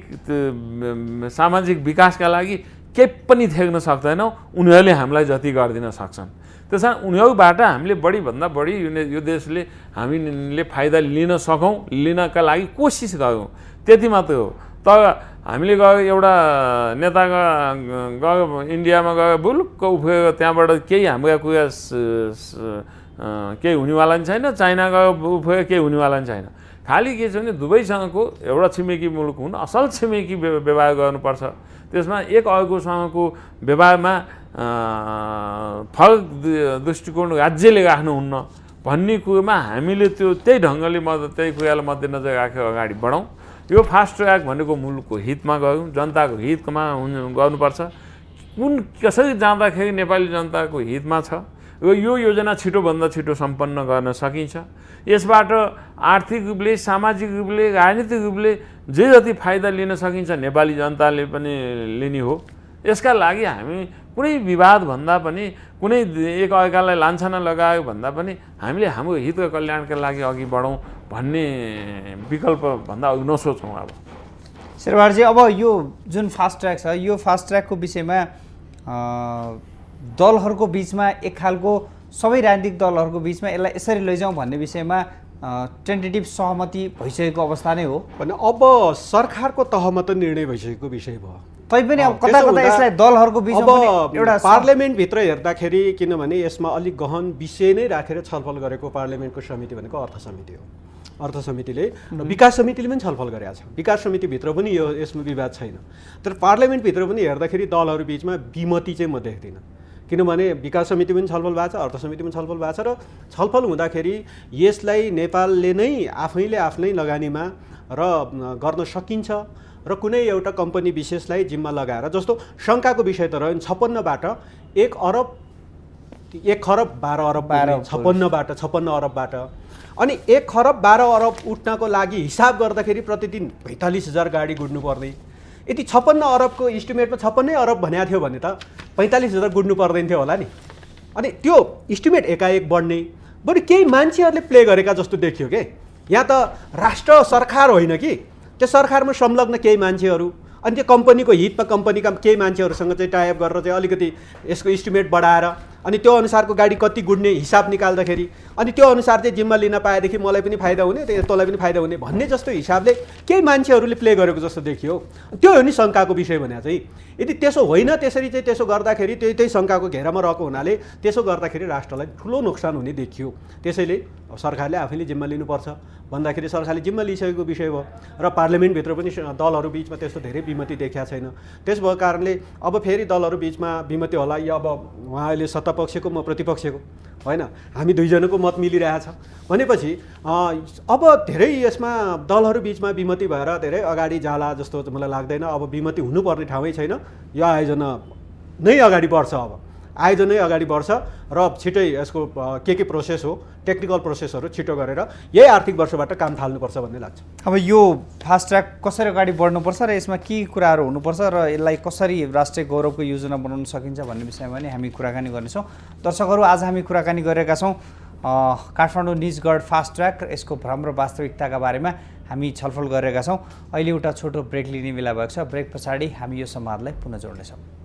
सामाजिक विकासका लागि केही पनि थेक्न सक्दैनौँ, उनीहरूले हामीलाई जति गरिदिन सक्छन्। त्यस कारण उनीहरूबाट हामीले बढीभन्दा बढी यो देशले हामीले फाइदा लिन सकौँ, लिनका लागि कोसिस गरौँ, त्यति मात्रै हो। तर हामीले गएर एउटा नेता गएर इन्डियामा गएर बुलुक्क उफ्रेर त्यहाँबाट केही हाम्रा कुरा केही हुनेवाला पनि छैन, चाइना गएर उफ्रेर केही हुनेवाला पनि छैन। खालि के छ भने दुवैसँगको एउटा छिमेकी मुलुक हुन असल छिमेकी व्यवहार गर्नुपर्छ। त्यसमा 1 अरबकोसँगको व्यवहारमा फरक दृष्टिकोण राज्यले राख्नुहुन्न भन्ने कुरोमा हामीले त्यही ढङ्गले त्यही कुरालाई मध्यनजर राखेर अगाडि बढौँ। यो फास्ट ट्र्याक भनेको मुलुकको हितमा गरौँ, जनताको हितमा गर्नुपर्छ। कसरी जाँदाखेरि नेपाली जनताको हितमा छ र यो योजना छिटोभन्दा छिटो सम्पन्न गर्न सकिन्छ। यसबाट आर्थिक रूपले, सामाजिक रूपले, राजनीतिक रूपले जे जति फाइदा लिन सकिन्छ नेपाली जनताले पनि लिने हो। यसका लागि हामी कुनै विवाद भन्दा पनि, कुनै एक अर्कालाई लान्छना लगायो भन्दा पनि हामीले हाम्रो हित र कल्याणका लागि अघि बढौँ भन्ने विकल्प भन्दा अघि नसोचौँ। अब शेरबहादुरजी, अब यो जुन फास्ट ट्र्याक छ, यो फास्ट ट्र्याकको विषयमा दलहरूको बिचमा एक खालको सबै राजनीतिक दलहरूको बिचमा यसलाई यसरी लैजाउँ भन्ने विषयमा टेन्टेटिभ सहमति भइसकेको अवस्था नै हो भने अब सरकारको तहमा त निर्णय भइसकेको विषय भयो। तैपनि अब कता कता यसलाई दलहरूको बिचमा पनि एउटा पार्लियामेन्टभित्र हेर्दाखेरि, किनभने यसमा अलिक गहन विषय नै राखेर छलफल गरेको पार्लियामेन्टको समिति भनेको अर्थ समिति हो। अर्थ समितिले, विकास समितिले पनि छलफल गरेका छ। विकास समितिभित्र पनि यसमा विवाद छैन, तर पार्लियामेन्टभित्र पनि हेर्दाखेरि दलहरू बिचमा विमति चाहिँ म देख्दिनँ। किनभने विकास समिति पनि छलफल भएको छ, अर्थ समिति पनि छलफल भएको छ, र छलफल हुँदाखेरि यसलाई नेपालले नै आफैले आफ्नै लगानीमा र गर्न सकिन्छ र कुनै एउटा कम्पनी विशेषलाई जिम्मा लगाएर, जस्तो शङ्काको विषय त रह्यो 56बाट 1 खरब 12 अरब 56 अरबबाट अनि 1 खरब 12 अरब उठ्नको लागि हिसाब गर्दाखेरि प्रतिदिन 45,000 गाडी गुड्नु पर्ने। यदि 56 अरबको इस्टिमेटमा 56 अरब भनेको थियो भने त 45,000 गुड्नु पर्दैन थियो होला नि। अनि त्यो इस्टिमेट एकाएक बढ्ने, बरु केही मान्छेहरूले प्ले गरेका जस्तो देखियो के। यहाँ त राष्ट्र सरकार होइन कि, त्यो सरकारमा संलग्न केही मान्छेहरू, अनि त्यो कम्पनीको हितमा कम्पनीका केही मान्छेहरूसँग चाहिँ टाइअप गरेर चाहिँ अलिकति यसको इस्टिमेट बढाएर अनि त्यो अनुसारको गाडी कति गुड्ने हिसाब निकाल्दाखेरि अनि त्यो अनुसार चाहिँ जिम्मा लिन पाएदेखि मलाई पनि फाइदा हुने, तँलाई पनि फाइदा हुने भन्ने जस्तो हिसाबले केही मान्छेहरूले प्ले गरेको जस्तो देखियो। त्यो हो नि शङ्काको विषय भने चाहिँ। यदि त्यसो होइन, त्यसरी चाहिँ त्यसो गर्दाखेरि त्यही शङ्काको घेरामा रहेको हुनाले त्यसो गर्दाखेरि राष्ट्रलाई ठुलो नोक्सान हुने देखियो। त्यसैले सरकारले आफैले जिम्मा लिनुपर्छ भन्दाखेरि सरकारले जिम्मा लिइसकेको विषय भयो र पार्लियामेन्टभित्र पनि दलहरू बिचमा त्यस्तो धेरै विमति देखिया छैन। त्यस भएको कारणले अब फेरि दलहरू बिचमा विमति होला या अब उहाँ अहिले सत्तापक्षको म प्रतिपक्षको होइन, हामी दुईजनाको मत मिलिरहेछ भनेपछि अब धेरै यसमा दलहरू बिचमा विमति भएर धेरै अगाडि जाला जस्तो मलाई लाग्दैन। अब विमति हुनुपर्ने ठाउँै छैन, यो आयोजना नै अगाडि बढ्छ। अब आयोजनै अगाडि बढ्छ र छिटै यसको के प्रोसेस हो टेक्निकल प्रोसेसहरू छिटो गरेर यही आर्थिक वर्षबाट काम थाल्नुपर्छ भन्ने लाग्छ। अब यो फास्ट ट्र्याक कसरी अगाडि बढ्नुपर्छ र यसमा के कुराहरू हुनुपर्छ र यसलाई कसरी राष्ट्रिय गौरवको योजना बनाउन सकिन्छ भन्ने विषयमा नि हामी कुराकानी गर्नेछौँ। दर्शकहरू, आज हामी कुराकानी गरेका छौँ काठमाडौँ निजगढ फास्ट ट्र्याक र यसको भ्रम र वास्तविकताका बारेमा हामी छलफल गरेका छौँ। अहिले एउटा छोटो ब्रेक लिने बेला भएको छ। ब्रेक पछाडि हामी यो संवादलाई पुनः जोड्नेछौँ।